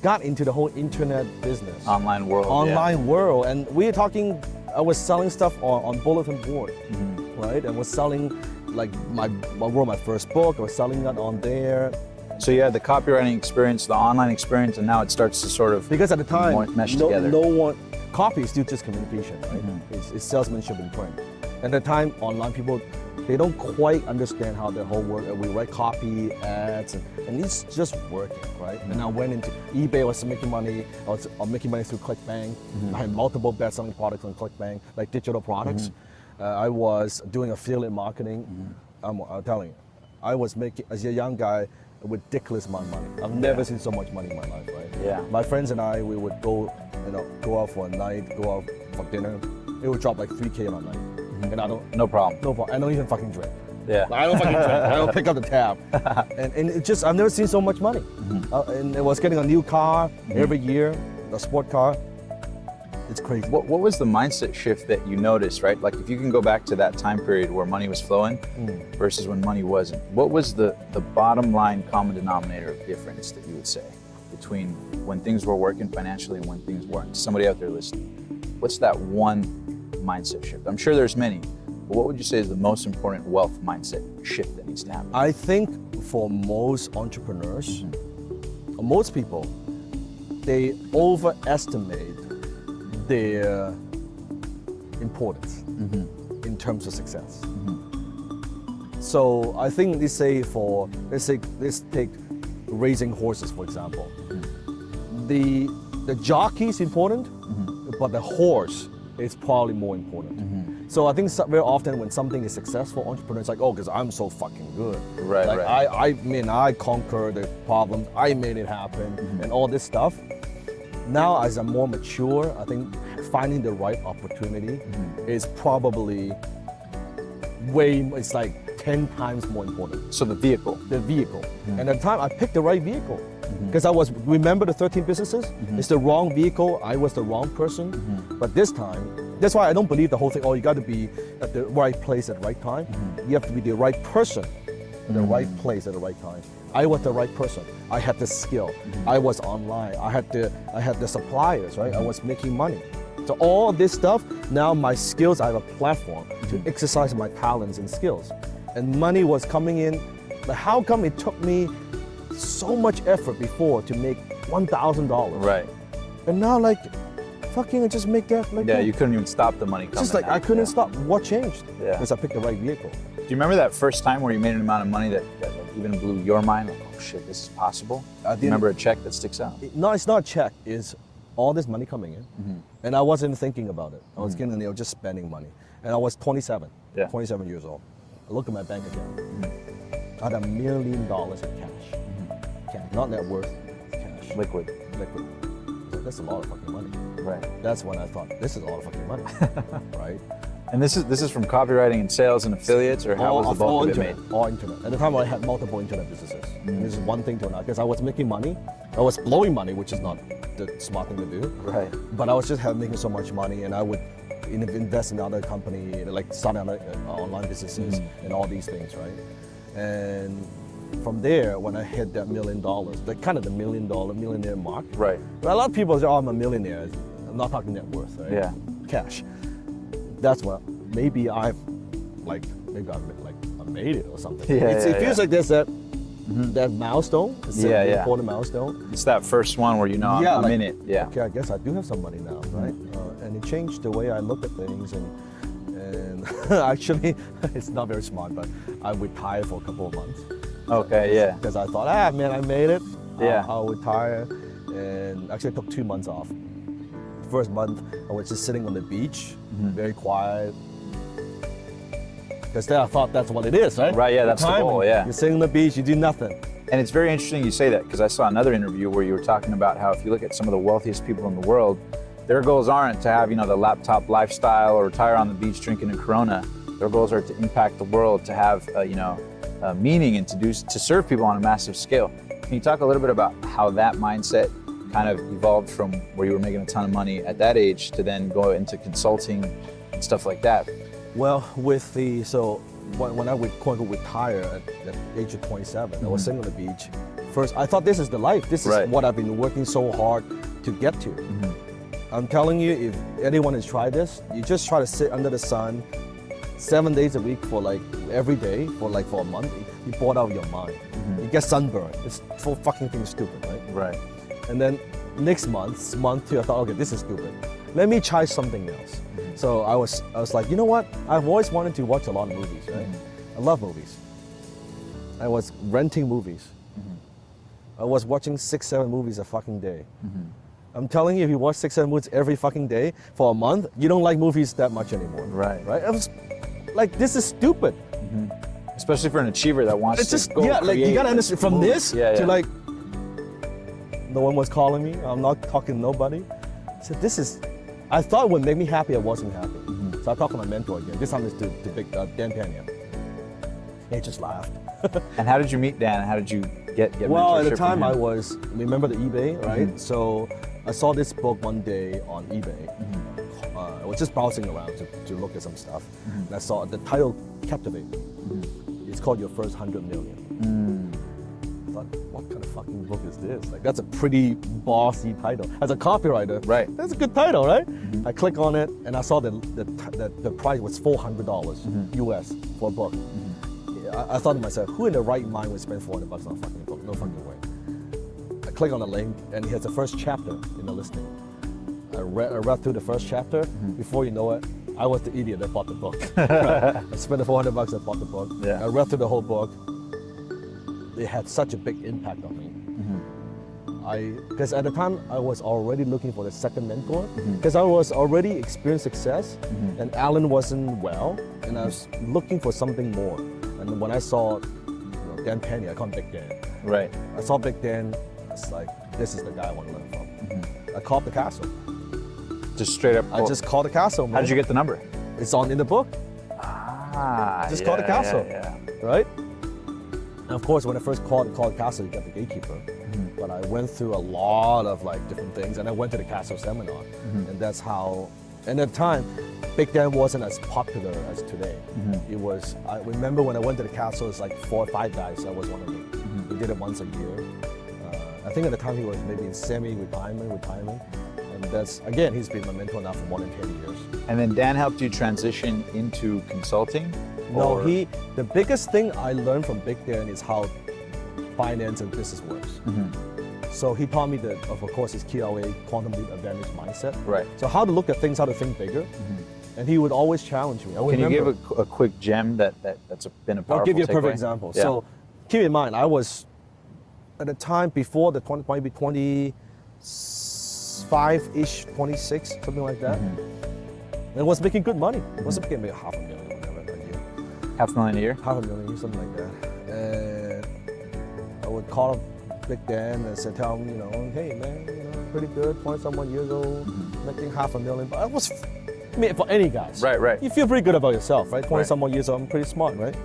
[SPEAKER 1] got into the whole internet business.
[SPEAKER 3] Online world.
[SPEAKER 1] Online world. And we're talking, I was selling stuff on bulletin board, right? And was selling, like, I wrote my first book, I was selling that on there.
[SPEAKER 3] So you had the copywriting experience, the online experience, and now it starts to sort of
[SPEAKER 1] Because at the time,
[SPEAKER 3] mesh together.
[SPEAKER 1] no one, copy is still just communication, right? It's salesmanship in print. At the time, online people, they don't quite understand how the whole work. We write copy, ads, and it's just working, right? And I went into eBay. I was making money. I was making money through ClickBank. I had multiple best-selling products on ClickBank, like digital products. I was doing affiliate marketing. I'm telling you, I was making, as a young guy, a ridiculous amount of money. I've never seen so much money in my life, right?
[SPEAKER 3] Yeah.
[SPEAKER 1] My friends and I, we would go out for a night, go out for dinner. It would drop like $3K on a night. And I don't,
[SPEAKER 3] no problem.
[SPEAKER 1] I don't even fucking drink.
[SPEAKER 3] Yeah.
[SPEAKER 1] I don't fucking drink. I don't pick up the tab. And it just, I've never seen so much money. And it was getting a new car every year, a sport car. It's crazy.
[SPEAKER 3] What was the mindset shift that you noticed, right? Like if you can go back to that time period where money was flowing versus when money wasn't, what was the bottom line common denominator of difference that you would say between when things were working financially and when things weren't? Somebody out there listening, what's that one mindset shift? I'm sure there's many, but what would you say is the most important wealth mindset shift that needs to happen?
[SPEAKER 1] I think for most entrepreneurs, or most people, they overestimate their importance in terms of success. So I think let's take raising horses, for example. The jockey is important, but the horse is probably more important. So I think very often when something is successful, entrepreneurs like, oh, because I'm so fucking good.
[SPEAKER 3] Right,
[SPEAKER 1] like
[SPEAKER 3] right.
[SPEAKER 1] I conquered the problems, I made it happen, and all this stuff. Now, as I'm more mature, I think finding the right opportunity is probably it's like 10 times more important.
[SPEAKER 3] So the vehicle.
[SPEAKER 1] The vehicle. And at the time, I picked the right vehicle. Because remember the 13 businesses? It's the wrong vehicle, I was the wrong person. But this time, that's why I don't believe the whole thing, oh, you got to be at the right place at the right time. You have to be the right person at the right place at the right time. I was the right person. I had the skill. I was online. I had the suppliers, right? I was making money. So all this stuff, now my skills, I have a platform to exercise my talents and skills. And money was coming in. But how come it took me so much effort before to make $1,000?
[SPEAKER 3] Right.
[SPEAKER 1] And now like, fucking I just make that like
[SPEAKER 3] Yeah,
[SPEAKER 1] that.
[SPEAKER 3] you couldn't even stop the money coming.
[SPEAKER 1] Just like I couldn't stop. What changed?
[SPEAKER 3] Yeah.
[SPEAKER 1] Because I picked the right vehicle.
[SPEAKER 3] Do you remember that first time where you made an amount of money that even blew your mind? Like, oh shit, this is possible? Remember a check that sticks out?
[SPEAKER 1] No, it's not a check. It's all this money coming in. And I wasn't thinking about it. I was getting, just spending money. And I was 27, 27 years old. I looked at my bank account. I had $1 million in cash. Cash, not net worth, cash.
[SPEAKER 3] Liquid.
[SPEAKER 1] So that's a lot of fucking money.
[SPEAKER 3] Right.
[SPEAKER 1] That's when I thought, this is a lot of fucking money, right?
[SPEAKER 3] And this is from copywriting and sales and affiliates, or how was the bulk of it made?
[SPEAKER 1] All internet. At the time, I had multiple internet businesses. And this is one thing to another. Because I was making money, I was blowing money, which is not the smart thing to do.
[SPEAKER 3] Right.
[SPEAKER 1] But I was just making so much money, and I would invest in other company, like starting other online businesses and all these things, right? And from there, when I hit that $1 million, the kind of the $1 million millionaire mark.
[SPEAKER 3] Right.
[SPEAKER 1] But a lot of people say, "Oh, I'm a millionaire." I'm not talking net worth, right?
[SPEAKER 3] Yeah.
[SPEAKER 1] Cash. That's what maybe I made it or something.
[SPEAKER 3] Yeah,
[SPEAKER 1] It feels like there's that milestone. It's
[SPEAKER 3] Yeah,
[SPEAKER 1] an
[SPEAKER 3] yeah.
[SPEAKER 1] important milestone.
[SPEAKER 3] It's that first one where you know I'm
[SPEAKER 1] like,
[SPEAKER 3] in it. Yeah.
[SPEAKER 1] Okay, I guess I do have some money now, right? And it changed the way I look at things. And actually, it's not very smart, but I retired for a couple of months.
[SPEAKER 3] Okay. Yeah.
[SPEAKER 1] Because I thought, I made it.
[SPEAKER 3] Yeah.
[SPEAKER 1] I'll retire. And actually, I took 2 months off. First month, I was just sitting on the beach, very quiet. Because then I thought that's what it is, right?
[SPEAKER 3] Right, yeah, that's the goal, yeah.
[SPEAKER 1] You're sitting on the beach, you do nothing.
[SPEAKER 3] And it's very interesting you say that because I saw another interview where you were talking about how if you look at some of the wealthiest people in the world, their goals aren't to have, the laptop lifestyle or retire on the beach drinking a Corona. Their goals are to impact the world, to have, meaning and to serve people on a massive scale. Can you talk a little bit about how that mindset kind of evolved from where you were making a ton of money at that age to then go into consulting and stuff like that?
[SPEAKER 1] Well, when I would quote unquote retire at the age of 27, I was sitting on the beach. First, I thought this is the life. This is what I've been working so hard to get to. I'm telling you, if anyone has tried this, you just try to sit under the sun 7 days a week for every day for a month. You bored out of your mind. You get sunburned. This whole fucking thing is stupid, right?
[SPEAKER 3] Right.
[SPEAKER 1] And then next month two, I thought, okay, this is stupid. Let me try something else. So I was like, you know what? I've always wanted to watch a lot of movies, right? I love movies. I was renting movies. I was watching 6-7 movies a fucking day. I'm telling you, if you watch 6-7 movies every fucking day for a month, you don't like movies that much anymore.
[SPEAKER 3] Right.
[SPEAKER 1] Right? I was like, this is stupid.
[SPEAKER 3] Especially for an achiever that wants
[SPEAKER 1] It's
[SPEAKER 3] to
[SPEAKER 1] just,
[SPEAKER 3] go
[SPEAKER 1] you gotta understand, from this to no one was calling me. I'm not talking to nobody. So I thought it would make me happy. I wasn't happy. So I talked to my mentor again. This time it's to Dan Lok. He just laughed.
[SPEAKER 3] And how did you meet Dan? How did you get
[SPEAKER 1] Well, at the
[SPEAKER 3] mentorship
[SPEAKER 1] time
[SPEAKER 3] from him?
[SPEAKER 1] remember the eBay, right? So I saw this book one day on eBay. I was just browsing around to look at some stuff. And I saw the title captivated. It's called Your First 100 Million. I thought, what kind of fucking book is this? That's a pretty bossy title. As a copywriter, that's a good title, right? I click on it and I saw the price was $400 US for a book. I thought to myself, who in the right mind would spend $400 on a fucking book? No fucking way. I click on the link and it has the first chapter in the listing. I read through the first chapter. Before you know it, I was the idiot that bought the book. I spent the $400, I bought the book.
[SPEAKER 3] Yeah.
[SPEAKER 1] I read through the whole book. It had such a big impact on me. Because at the time, I was already looking for the second mentor, because I was already experiencing success, and Alan wasn't well, and I was looking for something more. And when I saw Dan Penny, I call him Big Dan.
[SPEAKER 3] Right.
[SPEAKER 1] I saw Big Dan, it's like, this is the guy I want to learn from. I called the castle.
[SPEAKER 3] Just straight up.
[SPEAKER 1] I just called the castle, man.
[SPEAKER 3] How did you get the number?
[SPEAKER 1] It's in the book. Just call the castle, right? And of course, when I first called the castle, you got the gatekeeper. But I went through a lot of different things, and I went to the castle seminar, and that's how. And at the time, Big Dan wasn't as popular as today. It was. I remember when I went to the castle, it's like 4 or 5 guys. I was one of them. We did it once a year. I think at the time he was maybe in semi-retirement, and that's again he's been my mentor now for more than 10 years.
[SPEAKER 3] And then Dan helped you transition into consulting?
[SPEAKER 1] No, the biggest thing I learned from Big Dan is how finance and business works. So he taught me of course, his QLA, quantum leap advantage mindset.
[SPEAKER 3] Right.
[SPEAKER 1] So how to look at things, how to think bigger. And he would always challenge me.
[SPEAKER 3] Can you give a quick gem that's been a powerful
[SPEAKER 1] I'll give you a perfect
[SPEAKER 3] takeaway?
[SPEAKER 1] example.
[SPEAKER 3] Yeah.
[SPEAKER 1] So keep in mind, I was, at the time before the 25-ish, 26, something like that. And I was making good money. I was making maybe $500,000 or whatever a year.
[SPEAKER 3] $500,000 a year?
[SPEAKER 1] $500,000, something like that. And I would call Big Dan and tell him, hey man, pretty good, 20-some years old, making $500,000. But I was, for any guys.
[SPEAKER 3] Right.
[SPEAKER 1] You feel pretty good about yourself, right? 20-some years old, I'm pretty smart, right?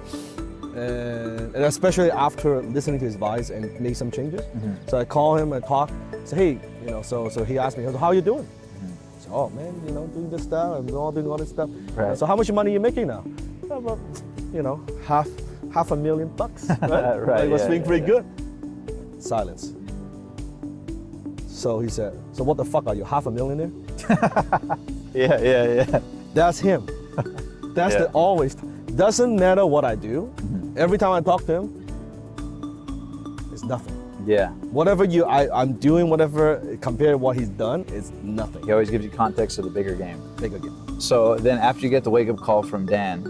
[SPEAKER 1] And especially after listening to his advice and make some changes. So I call him and talk, say, hey, so he asked me, how are you doing? So, oh man, doing this stuff, I'm doing all this stuff.
[SPEAKER 3] Right.
[SPEAKER 1] So how much money are you making now? About, half $500,000, right?
[SPEAKER 3] Right,
[SPEAKER 1] It was
[SPEAKER 3] yeah,
[SPEAKER 1] being
[SPEAKER 3] yeah,
[SPEAKER 1] pretty
[SPEAKER 3] yeah.
[SPEAKER 1] good. Silence. So he said, so what the fuck are you, $500,000?
[SPEAKER 3] Yeah.
[SPEAKER 1] That's him. That's
[SPEAKER 3] Yeah.
[SPEAKER 1] the always. Doesn't matter what I do. Every time I talk to him, it's nothing.
[SPEAKER 3] Yeah.
[SPEAKER 1] Whatever I'm doing, whatever compared to what he's done, it's nothing.
[SPEAKER 3] He always gives you context of the bigger game.
[SPEAKER 1] Big again.
[SPEAKER 3] So then after you get the wake-up call from Dan,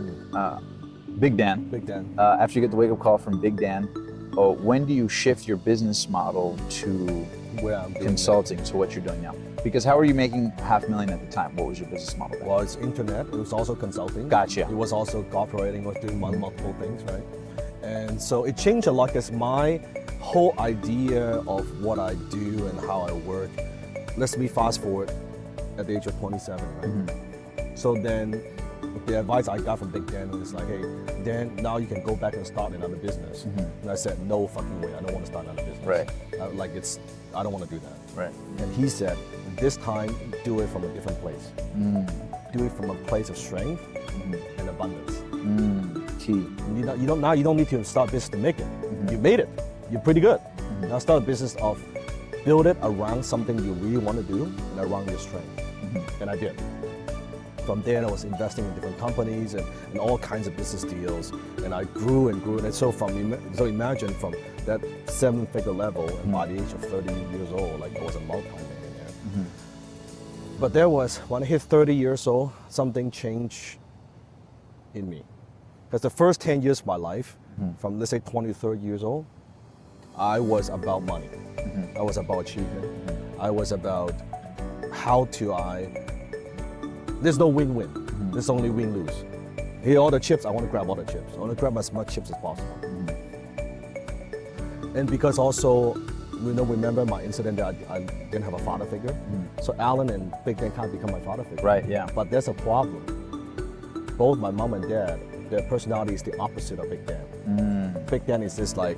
[SPEAKER 3] Big Dan,
[SPEAKER 1] Big Dan.
[SPEAKER 3] after you get the wake-up call from Big Dan, when do you shift your business model to
[SPEAKER 1] Where I'm doing
[SPEAKER 3] consulting to what you're doing now? Because how were you making $500,000 at the time? What was your business model
[SPEAKER 1] that.
[SPEAKER 3] then?
[SPEAKER 1] Well, it's internet. It was also consulting.
[SPEAKER 3] Gotcha.
[SPEAKER 1] It was also cooperating. Was doing multiple things, right? And so it changed a lot because my whole idea of what I do and how I work. Let's me fast forward at the age of 27, right? So then the advice I got from Big Dan was like, hey, Dan, now you can go back and start another business. And I said, no fucking way, I don't want to start another business.
[SPEAKER 3] Right.
[SPEAKER 1] I don't want to do that.
[SPEAKER 3] Right.
[SPEAKER 1] And he said, this time, do it from a different place. Do it from a place of strength and abundance.
[SPEAKER 3] Key.
[SPEAKER 1] You don't need to start business to make it. You made it. You're pretty good. Now start a business of build it around something you really want to do and around your strength. And I did. From there, I was investing in different companies and all kinds of business deals, and I grew and grew. And so imagine from that 7-figure level, and by the age of 30 years old, like I was a multi-millionaire. But there was, when I hit 30 years old, something changed in me. Because the first 10 years of my life, from let's say 20 to 30 years old, I was about money. I was about achievement. I was about there's no win-win. There's only win-lose. Here are all the chips, I want to grab all the chips. I want to grab as much chips as possible. And because also, remember my incident that I didn't have a father figure? So Alan and Big Dan can't become my father figure.
[SPEAKER 3] Right, yeah.
[SPEAKER 1] But there's a problem. Both my mom and dad, their personality is the opposite of Big Dan. Big Dan is this like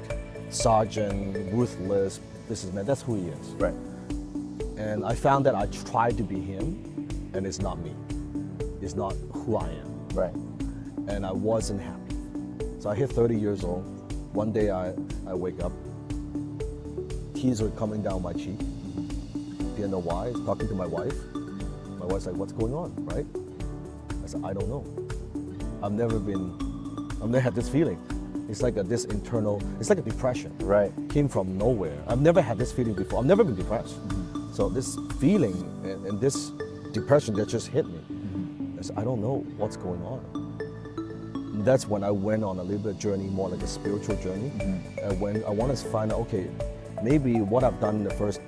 [SPEAKER 1] sergeant, ruthless businessman. That's who he is.
[SPEAKER 3] Right.
[SPEAKER 1] And I found that I tried to be him, and it's not me. It's not who I am.
[SPEAKER 3] Right.
[SPEAKER 1] And I wasn't happy. So I hit 30 years old. One day I wake up, tears were coming down my cheek. Didn't know why. I was talking to my wife. My wife's like, what's going on, right? I said, I don't know. I've never had this feeling. It's like this internal, it's like a depression.
[SPEAKER 3] Right.
[SPEAKER 1] Came from nowhere. I've never had this feeling before. I've never been depressed. So this feeling and this depression that just hit me, I said, I don't know what's going on. And that's when I went on a little bit of journey, more like a spiritual journey. And when I wanted to find out, okay, maybe what I've done in the first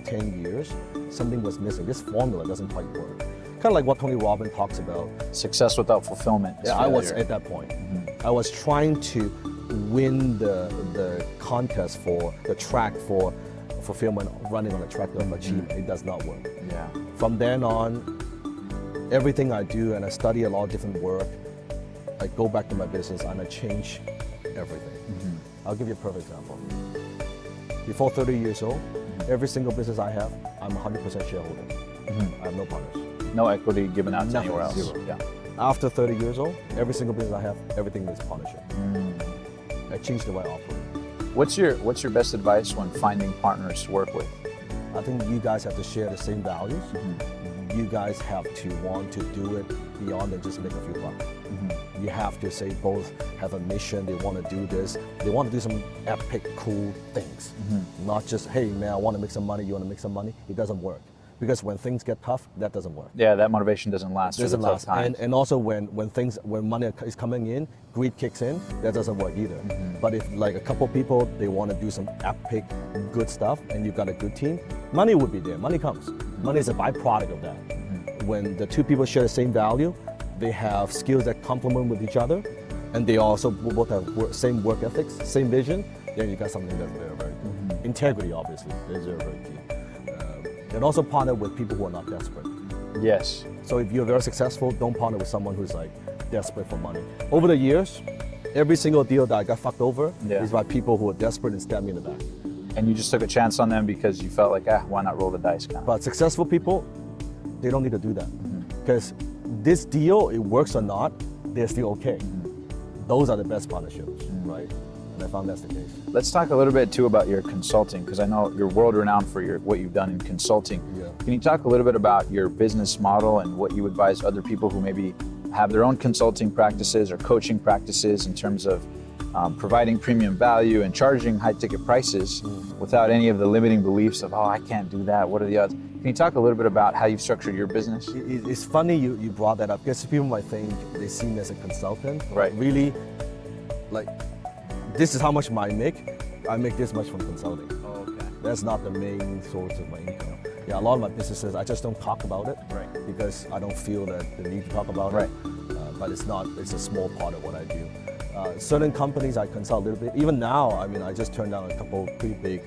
[SPEAKER 1] 10 years, something was missing. This formula doesn't quite work. Kind of like what Tony Robbins talks about.
[SPEAKER 3] Success without fulfillment.
[SPEAKER 1] Yeah, I was at that point. I was trying to win the contest for the track for fulfillment, running on a track of achievement. It does not work.
[SPEAKER 3] Yeah.
[SPEAKER 1] From then on, everything I do, and I study a lot of different work, I go back to my business and I change everything. I'll give you a perfect example. Before 30 years old, every single business I have, I'm 100% shareholder. I have no partners.
[SPEAKER 3] No equity given out to
[SPEAKER 1] Nothing,
[SPEAKER 3] anywhere else.
[SPEAKER 1] zero.
[SPEAKER 3] Yeah.
[SPEAKER 1] After 30 years old, every single business I have, everything is partnership. I changed the way I operate.
[SPEAKER 3] What's your best advice when finding partners to work with?
[SPEAKER 1] I think you guys have to share the same values. You guys have to want to do it beyond than just make a few bucks. You have to say both have a mission, they want to do this, they want to do some epic, cool things. Not just, hey man, I want to make some money, you want to make some money. It doesn't work. Because when things get tough, that doesn't work.
[SPEAKER 3] Yeah, that motivation doesn't last through the
[SPEAKER 1] Doesn't
[SPEAKER 3] tough
[SPEAKER 1] last.
[SPEAKER 3] times.
[SPEAKER 1] And also when money is coming in, greed kicks in, that doesn't work either. But if like a couple people, they want to do some epic, good stuff, and you've got a good team, money would be there. Money comes. Money is a byproduct of that. When the two people share the same value, they have skills that complement with each other, and they also both have same work ethics, same vision, then you got something that's very, very good. Integrity, obviously, is very, very key. And also partner with people who are not desperate.
[SPEAKER 3] Yes.
[SPEAKER 1] So if you're very successful, don't partner with someone who's like desperate for money. Over the years, every single deal that I got fucked over is by people who are desperate and stab me in the back.
[SPEAKER 3] And you just took a chance on them because you felt like, why not roll the dice kind of?
[SPEAKER 1] But successful people, they don't need to do that. Because this deal, it works or not, they're still okay. those are the best partnerships, right? And I found that's the case.
[SPEAKER 3] Let's talk a little bit too about your consulting, because I know you're world renowned for what you've done in consulting.
[SPEAKER 1] Yeah.
[SPEAKER 3] Can you talk a little bit about your business model and what you advise other people who maybe have their own consulting practices or coaching practices in terms of providing premium value and charging high ticket prices without any of the limiting beliefs of, oh, I can't do that, what are the odds? Can you talk a little bit about how you've structured your business?
[SPEAKER 1] It's funny you brought that up, because people might think they see me as a consultant.
[SPEAKER 3] Right.
[SPEAKER 1] Really, like, this is how much I make. I make this much from consulting.
[SPEAKER 3] Oh, okay.
[SPEAKER 1] That's not the main source of my income. Yeah, a lot of my businesses, I just don't talk about it.
[SPEAKER 3] Right.
[SPEAKER 1] Because I don't feel that the need to talk about
[SPEAKER 3] Right.
[SPEAKER 1] it. But it's a small part of what I do. Certain companies I consult a little bit. Even now, I mean, I just turned down a couple pretty big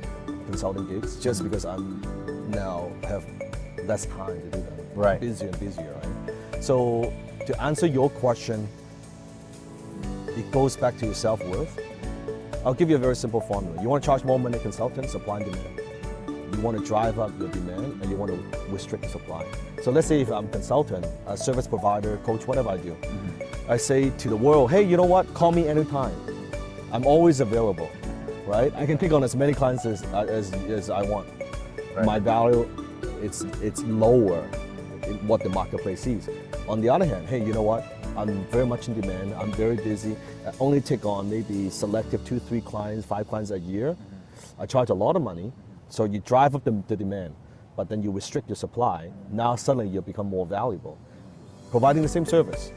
[SPEAKER 1] consulting gigs just because I'm now have less time to do them.
[SPEAKER 3] Right.
[SPEAKER 1] Busier and busier, right? So to answer your question, it goes back to your self-worth. I'll give you a very simple formula. You want to charge more money to consultants, supply and demand. You want to drive up your demand, and you want to restrict the supply. So let's say if I'm a consultant, a service provider, coach, whatever I do, I say to the world, hey, you know what? Call me anytime. I'm always available, right? I can take on as many clients as I want.
[SPEAKER 3] Right.
[SPEAKER 1] My value, it's lower in what the marketplace sees. On the other hand, hey, you know what? I'm very much in demand. I'm very busy. I only take on maybe selective 2, 3 clients, 5 clients a year. I charge a lot of money. So you drive up the demand, but then you restrict your supply. Now suddenly you become more valuable. Providing the same service.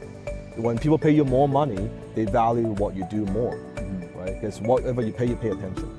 [SPEAKER 1] When people pay you more money, they value what you do more, right? Because whatever you pay attention.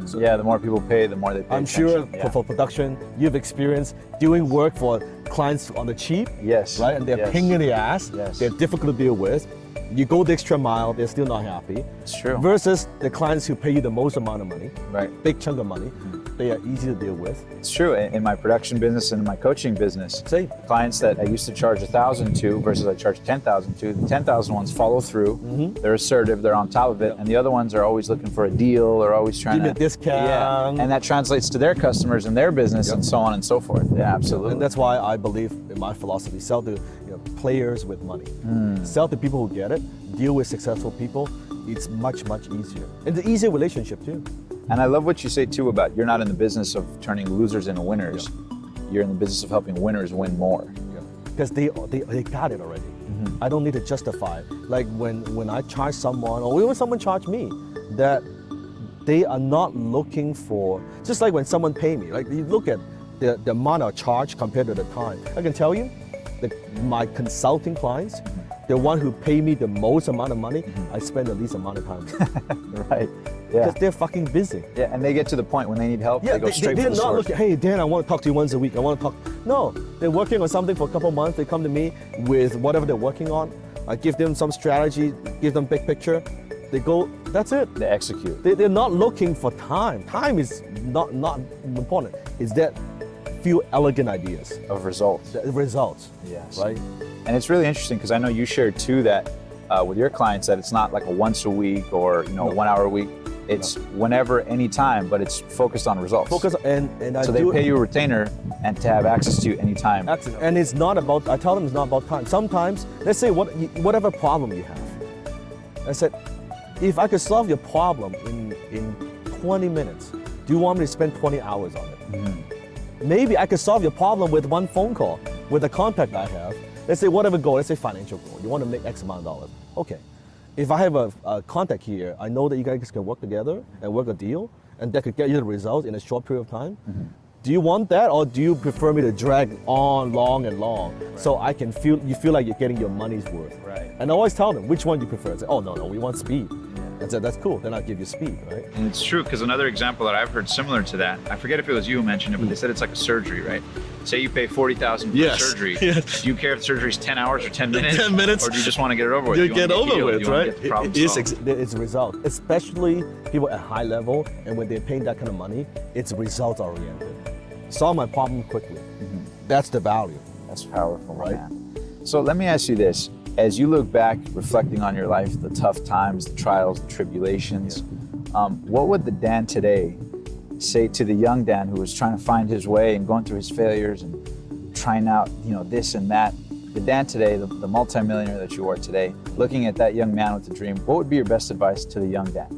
[SPEAKER 3] So, yeah, the more people pay, the more they pay
[SPEAKER 1] I'm
[SPEAKER 3] attention.
[SPEAKER 1] sure for production, you've experienced doing work for clients on the cheap,
[SPEAKER 3] Yes.
[SPEAKER 1] right? And they're
[SPEAKER 3] Yes.
[SPEAKER 1] pain in the ass.
[SPEAKER 3] Yes.
[SPEAKER 1] They're difficult to deal with. You go the extra mile, they're still not happy.
[SPEAKER 3] It's true.
[SPEAKER 1] Versus the clients who pay you the most amount of money,
[SPEAKER 3] Right.
[SPEAKER 1] big chunk of money, they are easy to deal with.
[SPEAKER 3] It's true. In my production business and in my coaching business,
[SPEAKER 1] Same.
[SPEAKER 3] clients that I used to charge 1,000 to versus I charge 10,000 to, the 10,000 ones follow through. They're assertive. They're on top of it, and the other ones are always looking for a deal or always trying
[SPEAKER 1] Give me
[SPEAKER 3] to
[SPEAKER 1] a discount.
[SPEAKER 3] Yeah, and that translates to their customers and their business and so on and so forth. Yeah, absolutely.
[SPEAKER 1] And that's why I believe in my philosophy, sell to players with money. Sell to people who get it, deal with successful people. It's much, much easier. And it's an easier relationship too.
[SPEAKER 3] And I love what you say too about you're not in the business of turning losers into winners. You're in the business of helping winners win more.
[SPEAKER 1] Because they got it already. I don't need to justify. Like when I charge someone, or when someone charge me, that they are not looking for, just like when someone pay me, like you look at the amount of charge compared to the time. I can tell you that my consulting clients, the one who pay me the most amount of money, I spend the least amount of time with.
[SPEAKER 3] Right. Yeah.
[SPEAKER 1] Because they're fucking busy.
[SPEAKER 3] Yeah, and they get to the point when they need help, they go straight
[SPEAKER 1] they're
[SPEAKER 3] for the
[SPEAKER 1] not
[SPEAKER 3] source.
[SPEAKER 1] looking, hey Dan, I want to talk to you once a week. I want to talk. No, they're working on something for a couple months. They come to me with whatever they're working on. I give them some strategy, give them big picture. They go, that's it.
[SPEAKER 3] They execute.
[SPEAKER 1] They're not looking for time. Time is not important. It's that few elegant ideas.
[SPEAKER 3] Of results.
[SPEAKER 1] The results.
[SPEAKER 3] Yes.
[SPEAKER 1] Right?
[SPEAKER 3] And it's really interesting because I know you shared too that with your clients that it's not like a once a week or 1 hour a week. It's whenever, anytime, but it's focused on results.
[SPEAKER 1] Focus and I
[SPEAKER 3] So they
[SPEAKER 1] do
[SPEAKER 3] pay you a retainer and to have access to you anytime.
[SPEAKER 1] And it's not about, I tell them it's not about time. Sometimes, let's say whatever problem you have. I said, if I could solve your problem in 20 minutes, do you want me to spend 20 hours on it? Maybe I could solve your problem with one phone call, with the contact I have. Let's say whatever goal, let's say financial goal. You want to make X amount of dollars. Okay. If I have a contact here, I know that you guys can work together and work a deal, and that could get you the results in a short period of time. Do you want that, or do you prefer me to drag on long and long so I can you feel like you're getting your money's worth?
[SPEAKER 3] Right.
[SPEAKER 1] And I always tell them, which one do you prefer? I say, oh no, we want speed. I said, that's cool. Then I'll give you speed, right?
[SPEAKER 2] And it's true, because another example that I've heard similar to that, I forget if it was you who mentioned it, but they said it's like a surgery, right? Say you pay $40,000 for
[SPEAKER 1] Yes.
[SPEAKER 2] surgery.
[SPEAKER 1] Yes.
[SPEAKER 2] Do you care if the surgery's 10 hours or 10 minutes?
[SPEAKER 1] 10 minutes.
[SPEAKER 2] Or do you just want to get it over with?
[SPEAKER 1] You
[SPEAKER 2] wanna
[SPEAKER 1] get over
[SPEAKER 2] healed.
[SPEAKER 1] with,
[SPEAKER 2] You wanna
[SPEAKER 1] right?
[SPEAKER 2] get the problem solved.
[SPEAKER 1] It's a result, especially people at high level, and when they're paying that kind of money, it's result oriented. Solve my problem quickly. That's the value.
[SPEAKER 3] That's powerful,
[SPEAKER 1] Right.
[SPEAKER 3] man. So let me ask you this. As you look back, reflecting on your life, the tough times, the trials, the tribulations, what would the Dan today say to the young Dan who was trying to find his way and going through his failures and trying out, this and that? the Dan today, the multi-millionaire that you are today, looking at that young man with a dream, what would be your best advice to the young Dan?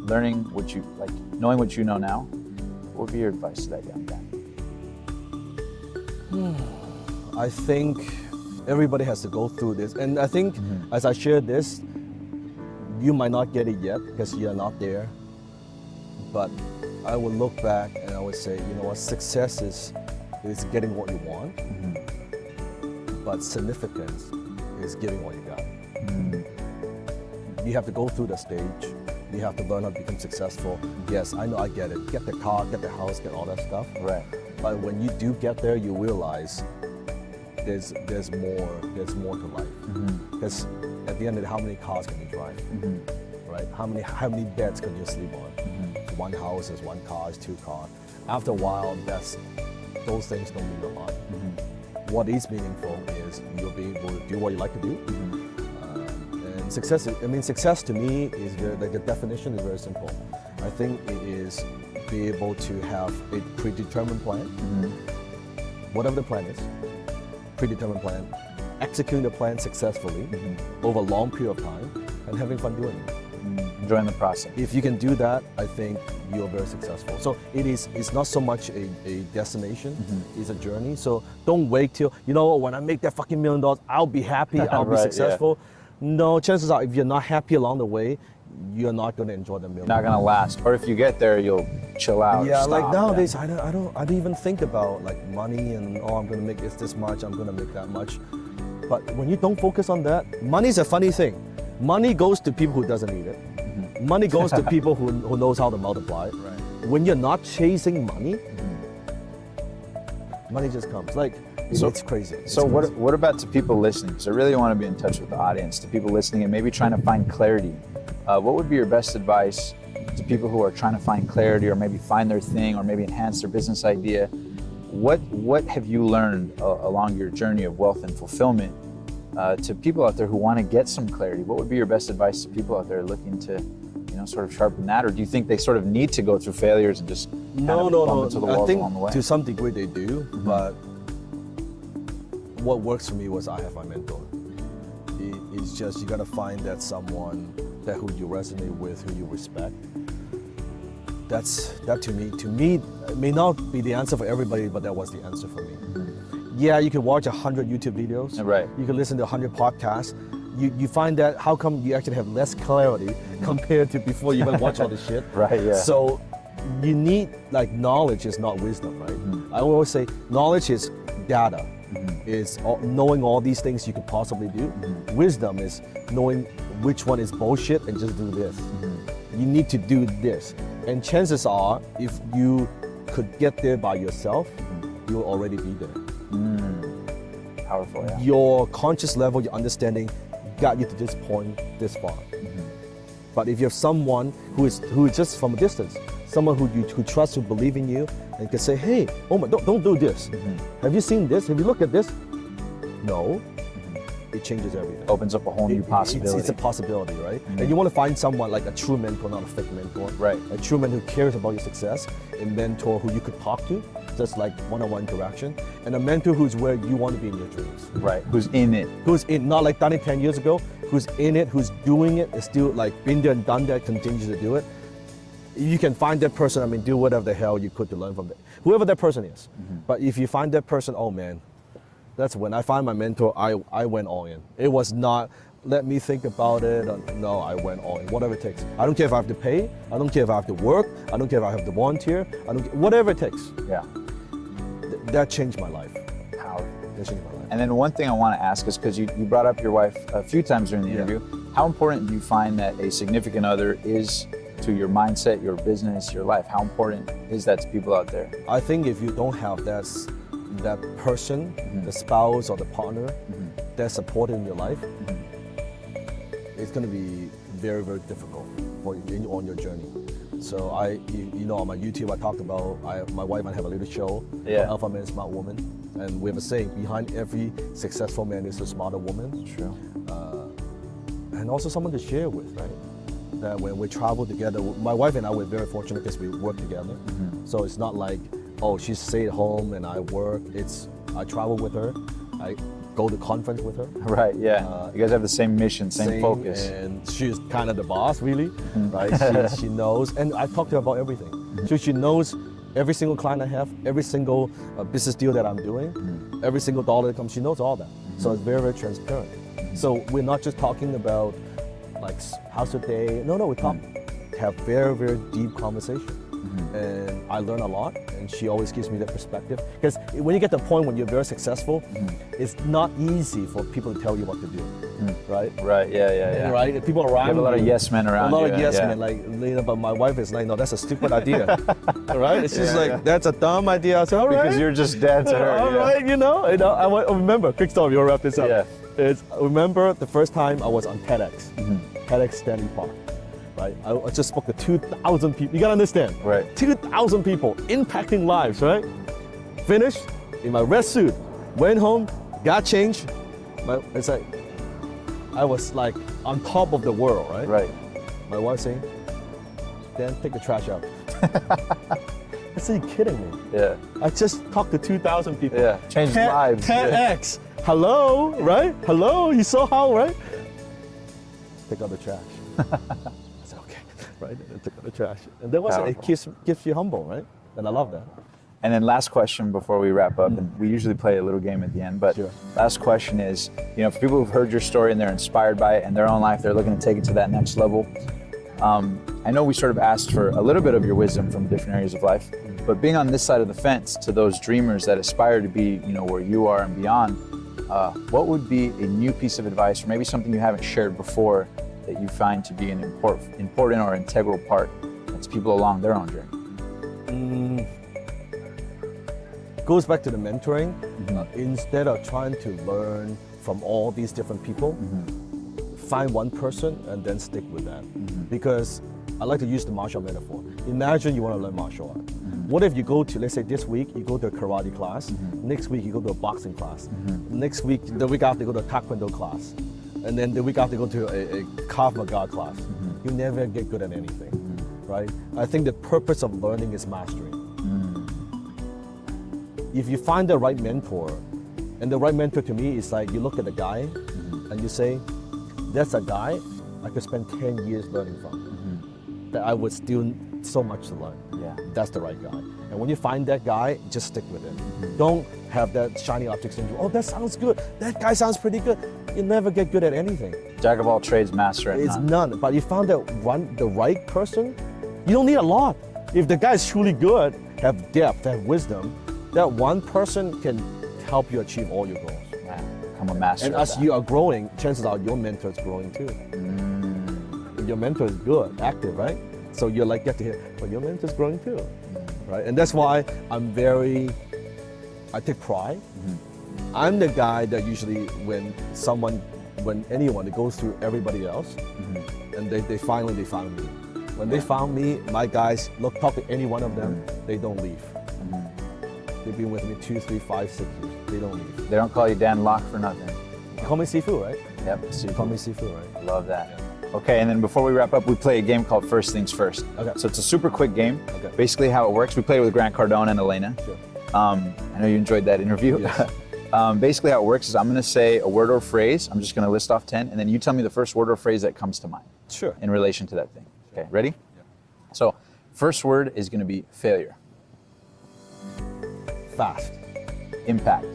[SPEAKER 3] Learning what you like, knowing what you know now, what would be your advice to that young Dan?
[SPEAKER 1] I think everybody has to go through this. And I think as I share this, you might not get it yet because you're not there. But I will look back and I would say, you know what, success is getting what you want, but significance is getting what you got. You have to go through the stage. You have to learn how to become successful. Yes, I know, I get it. Get the car, get the house, get all that stuff.
[SPEAKER 3] Right.
[SPEAKER 1] But when you do get there, you realize there's more to life. Because at the end of the day, how many cars can you drive? Right? How many beds can you sleep on? One house is one car, is two cars. After a while, those things don't mean a lot. What is meaningful is you'll be able to do what you like to do. And success to me is the definition is very simple. I think it is be able to have a predetermined plan, whatever the plan is, predetermined plan, executing the plan successfully over a long period of time, and having fun doing it.
[SPEAKER 3] Enjoying the process.
[SPEAKER 1] If you can do that, I think you're very successful. So it's not so much a destination, it's a journey. So don't wait till, when I make that fucking $1 million, I'll be happy, I'll be successful. Yeah. No, chances are if you're not happy along the way, you're not going to enjoy the $1 million.
[SPEAKER 3] Not going to last. Or if you get there, you'll chill out.
[SPEAKER 1] Yeah, like nowadays, I don't even think about like money and I'm going to make this much, I'm going to make that much. But when you don't focus on that, money's a funny thing. Money goes to people who doesn't need it. Money goes to people who knows how to multiply it.
[SPEAKER 3] Right.
[SPEAKER 1] When you're not chasing money, money just comes. It's crazy.
[SPEAKER 3] What about to people listening? Because I really want to be in touch with the audience, to people listening and maybe trying to find clarity. What would be your best advice to people who are trying to find clarity or maybe find their thing or maybe enhance their business idea? What have you learned along your journey of wealth and fulfillment to people out there who want to get some clarity? What would be your best advice to people out there looking to sort of sharpen that, or do you think they sort of need to go through failures and just bump into the walls along the way?
[SPEAKER 1] To some degree they do, but what works for me was I have my mentor. It's just you gotta find that someone that who you resonate with, who you respect. That to me it may not be the answer for everybody, but that was the answer for me. Yeah, you can watch 100 YouTube videos.
[SPEAKER 3] Right.
[SPEAKER 1] You can listen to 100 podcasts. You find that how come you actually have less clarity compared to before you even watch all this shit?
[SPEAKER 3] Right, yeah.
[SPEAKER 1] So you need, knowledge is not wisdom, right? I always say knowledge is data. Is knowing all these things you could possibly do. Wisdom is knowing which one is bullshit and just do this. You need to do this. And chances are, if you could get there by yourself, you'll already be there.
[SPEAKER 3] Powerful, yeah.
[SPEAKER 1] Your conscious level, your understanding got you to this point, this far. But if you have someone who is just from a distance, someone who trusts, who believe in you, and can say, hey, oh my, don't do this. Have you seen this? Have you looked at this? No. It changes everything.
[SPEAKER 3] Opens up a whole new possibility.
[SPEAKER 1] It's a possibility, right? And you want to find someone like a true mentor, not a fake mentor.
[SPEAKER 3] Right.
[SPEAKER 1] A true mentor who cares about your success, a mentor who you could talk to, just like one-on-one interaction, and a mentor who's where you want to be in your dreams.
[SPEAKER 3] Right. Who's in it.
[SPEAKER 1] Who's in, not like done it 10 years ago, who's in it, who's doing it, is still been there and done that, continues to do it. You can find that person, do whatever the hell you could to learn from that, whoever that person is. But if you find that person, oh man, that's when I find my mentor, I went all in. It was not, let me think about it. No, I went all in, whatever it takes. I don't care if I have to pay. I don't care if I have to work. I don't care if I have to volunteer. I don't care, whatever it takes.
[SPEAKER 3] Yeah.
[SPEAKER 1] That changed my life.
[SPEAKER 3] Powerful.
[SPEAKER 1] That changed my life.
[SPEAKER 3] And then one thing I want to ask is, because you brought up your wife a few times during the interview, how important do you find that a significant other is to your mindset, your business, your life? How important is that to people out there?
[SPEAKER 1] I think if you don't have that person, the spouse or the partner that's supporting your life, it's going to be very, very difficult for you on your journey. So on my YouTube, I talked about my wife and I have a little show, Alpha Man, Smart Woman, and we have a saying: behind every successful man is a smarter woman.
[SPEAKER 3] True.
[SPEAKER 1] And also someone to share with, right? That when we travel together, my wife and I were very fortunate because we work together. So it's not like, oh, she stay at home and I work. I travel with her. I go to conference with her.
[SPEAKER 3] Right, yeah. You guys have the same mission, same focus.
[SPEAKER 1] And she's kind of the boss, really, right? She knows, and I talk to her about everything. So she knows every single client I have, every single business deal that I'm doing, every single dollar that comes, she knows all that. So it's very, very transparent. So we're not just talking about like how's your day. No, we have very, very deep conversation. And I learn a lot, and she always gives me that perspective. Because when you get to the point when you're very successful, it's not easy for people to tell you what to do, right?
[SPEAKER 3] Right, yeah.
[SPEAKER 1] Right? And people around
[SPEAKER 3] You have a lot of
[SPEAKER 1] you,
[SPEAKER 3] yes men around
[SPEAKER 1] a lot
[SPEAKER 3] you.
[SPEAKER 1] of yes men, like, but my wife is like, no, that's a stupid idea, right? It's just like, that's a dumb idea. I said, all right.
[SPEAKER 3] Because you're just dad to her.
[SPEAKER 1] All right, I remember, quick story, you'll wrap this up.
[SPEAKER 3] Yeah.
[SPEAKER 1] I remember the first time I was on TEDx, TEDx Stanley Park. Right? I just spoke to 2,000 people. You gotta understand.
[SPEAKER 3] Right.
[SPEAKER 1] 2,000 people impacting lives, right? Finished in my red suit, went home, got changed. It's like I was like on top of the world, right?
[SPEAKER 3] Right.
[SPEAKER 1] My wife saying, "Dan, take the trash out." I said, "You kidding me?"
[SPEAKER 3] Yeah.
[SPEAKER 1] I just talked to 2,000 people.
[SPEAKER 3] Yeah. Changed lives.
[SPEAKER 1] 10x. Hello, right? Hello, you saw how, right? Take out the trash. Right, and took out the trash, and that was it. Keeps you humble, right? And I love that.
[SPEAKER 3] And then last question before we wrap up, and we usually play a little game at the end, but
[SPEAKER 1] Sure.
[SPEAKER 3] last question is, for people who've heard your story and they're inspired by it in their own life, they're looking to take it to that next level. I know we sort of asked for a little bit of your wisdom from different areas of life, but being on this side of the fence to those dreamers that aspire to be, where you are and beyond, what would be a new piece of advice, or maybe something you haven't shared before, that you find to be an important or integral part that's people along their own journey?
[SPEAKER 1] Goes back to the mentoring. Instead of trying to learn from all these different people, find one person and then stick with that. Because I like to use the martial metaphor. Imagine you want to learn martial art. What if you go to, let's say this week, you go to a karate class, next week you go to a boxing class, next week, the week after you go to a taekwondo class, and then the week after you go to a Krav Maga class. You never get good at anything, right? I think the purpose of learning is mastery. If you find the right mentor, and the right mentor to me is like, you look at the guy and you say, that's a guy I could spend 10 years learning from, that I would still so much to learn.
[SPEAKER 3] Yeah.
[SPEAKER 1] That's the right guy. And when you find that guy, just stick with it. Don't have that shiny object syndrome. Oh, that sounds good. That guy sounds pretty good. You never get good at anything.
[SPEAKER 3] Jack of all trades, master at
[SPEAKER 1] It's
[SPEAKER 3] none.
[SPEAKER 1] none. But you found the right person, you don't need a lot. If the guy is truly good, have depth, have wisdom, that one person can help you achieve all your goals.
[SPEAKER 3] Yeah. Become a master.
[SPEAKER 1] And
[SPEAKER 3] of
[SPEAKER 1] as
[SPEAKER 3] that.
[SPEAKER 1] you are growing, chances are your mentor is growing too. If your mentor is good, active, right? So you're like, get to hear, but your mentor is growing too, right? And that's why I take pride. I'm the guy that usually when anyone that goes through everybody else, and they finally found me. When they found me, my guys, talk to any one of them, they don't leave. They've been with me 2, 3, 5, 6 years. They don't leave.
[SPEAKER 3] They don't call you Dan Lok for nothing.
[SPEAKER 1] You call me Sifu, right?
[SPEAKER 3] Yep.
[SPEAKER 1] You call me Sifu, right?
[SPEAKER 3] Love that. Okay, and then before we wrap up, we play a game called First Things First.
[SPEAKER 1] Okay.
[SPEAKER 3] So it's a super quick game.
[SPEAKER 1] Okay.
[SPEAKER 3] Basically how it works, we play it with Grant Cardone and Elena.
[SPEAKER 1] Sure.
[SPEAKER 3] I know you enjoyed that interview.
[SPEAKER 1] Yes.
[SPEAKER 3] Basically how it works is I'm gonna say a word or phrase. I'm just gonna list off 10, and then you tell me the first word or phrase that comes to mind.
[SPEAKER 1] Sure.
[SPEAKER 3] In relation to that thing. Okay, ready?
[SPEAKER 1] Yeah.
[SPEAKER 3] So first word is gonna be failure.
[SPEAKER 1] Fast.
[SPEAKER 3] Impact.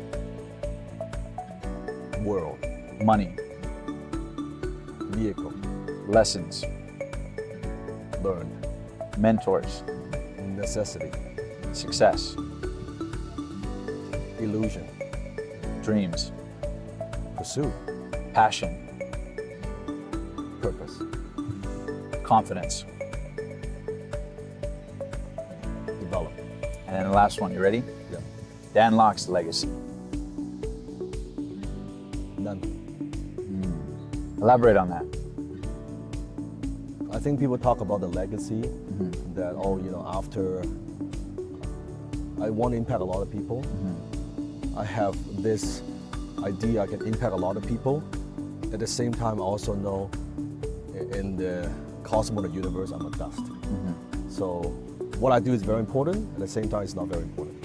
[SPEAKER 1] World.
[SPEAKER 3] Money.
[SPEAKER 1] Vehicle.
[SPEAKER 3] Lessons.
[SPEAKER 1] Learned.
[SPEAKER 3] Mentors.
[SPEAKER 1] Necessity.
[SPEAKER 3] Success.
[SPEAKER 1] Illusion.
[SPEAKER 3] Dreams.
[SPEAKER 1] Pursuit.
[SPEAKER 3] Passion.
[SPEAKER 1] Purpose.
[SPEAKER 3] Confidence.
[SPEAKER 1] Develop.
[SPEAKER 3] And then the last one, you ready?
[SPEAKER 1] Yeah.
[SPEAKER 3] Dan Lok's legacy.
[SPEAKER 1] None.
[SPEAKER 3] Elaborate on that.
[SPEAKER 1] I think people talk about the legacy that, after I want to impact a lot of people. I have this idea I can impact a lot of people. At the same time, I also know in the cosmos of the universe, I'm a dust. So what I do is very important. At the same time, it's not very important.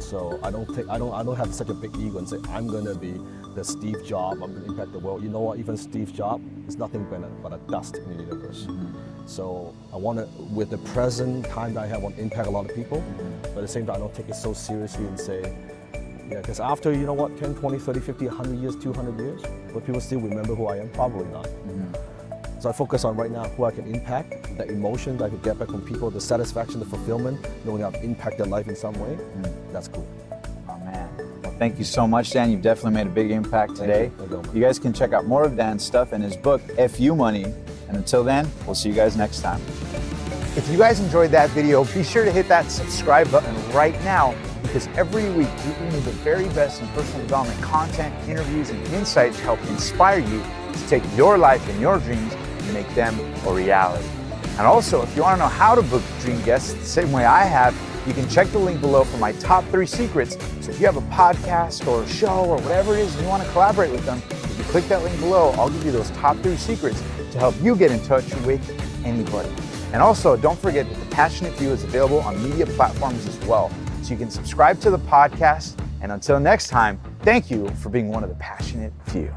[SPEAKER 1] So I don't have such a big ego and say I'm gonna be the Steve Jobs. I'm gonna impact the world. You know what? Even Steve Jobs is nothing but a dust in the universe. So I want to, with the present time that I have, want to impact a lot of people. But at the same time, I don't take it so seriously and say, yeah, because after, you know what, 10, 20, 30, 50, 100 years, 200 years, will people still remember who I am? Probably not. So I focus on right now who I can impact, the emotion that I could get back from people, the satisfaction, the fulfillment, knowing I've impacted their life in some way. That's cool.
[SPEAKER 3] Oh man. Well, thank you so much, Dan. You've definitely made a big impact today.
[SPEAKER 1] Thank you.
[SPEAKER 3] You guys can check out more of Dan's stuff in his book, FU Money. And until then, we'll see you guys next time.
[SPEAKER 4] If you guys enjoyed that video, be sure to hit that subscribe button right now, because every week we bring you the very best in personal development content, interviews, and insights to help inspire you to take your life and your dreams and make them a reality. And also, if you want to know how to book dream guests the same way I have, you can check the link below for my top 3 secrets. So if you have a podcast or a show or whatever it is and you want to collaborate with them, if you click that link below, I'll give you those top 3 secrets to help you get in touch with anybody. And also, don't forget that The Passionate Few is available on media platforms as well. So you can subscribe to the podcast. And until next time, thank you for being one of the passionate few.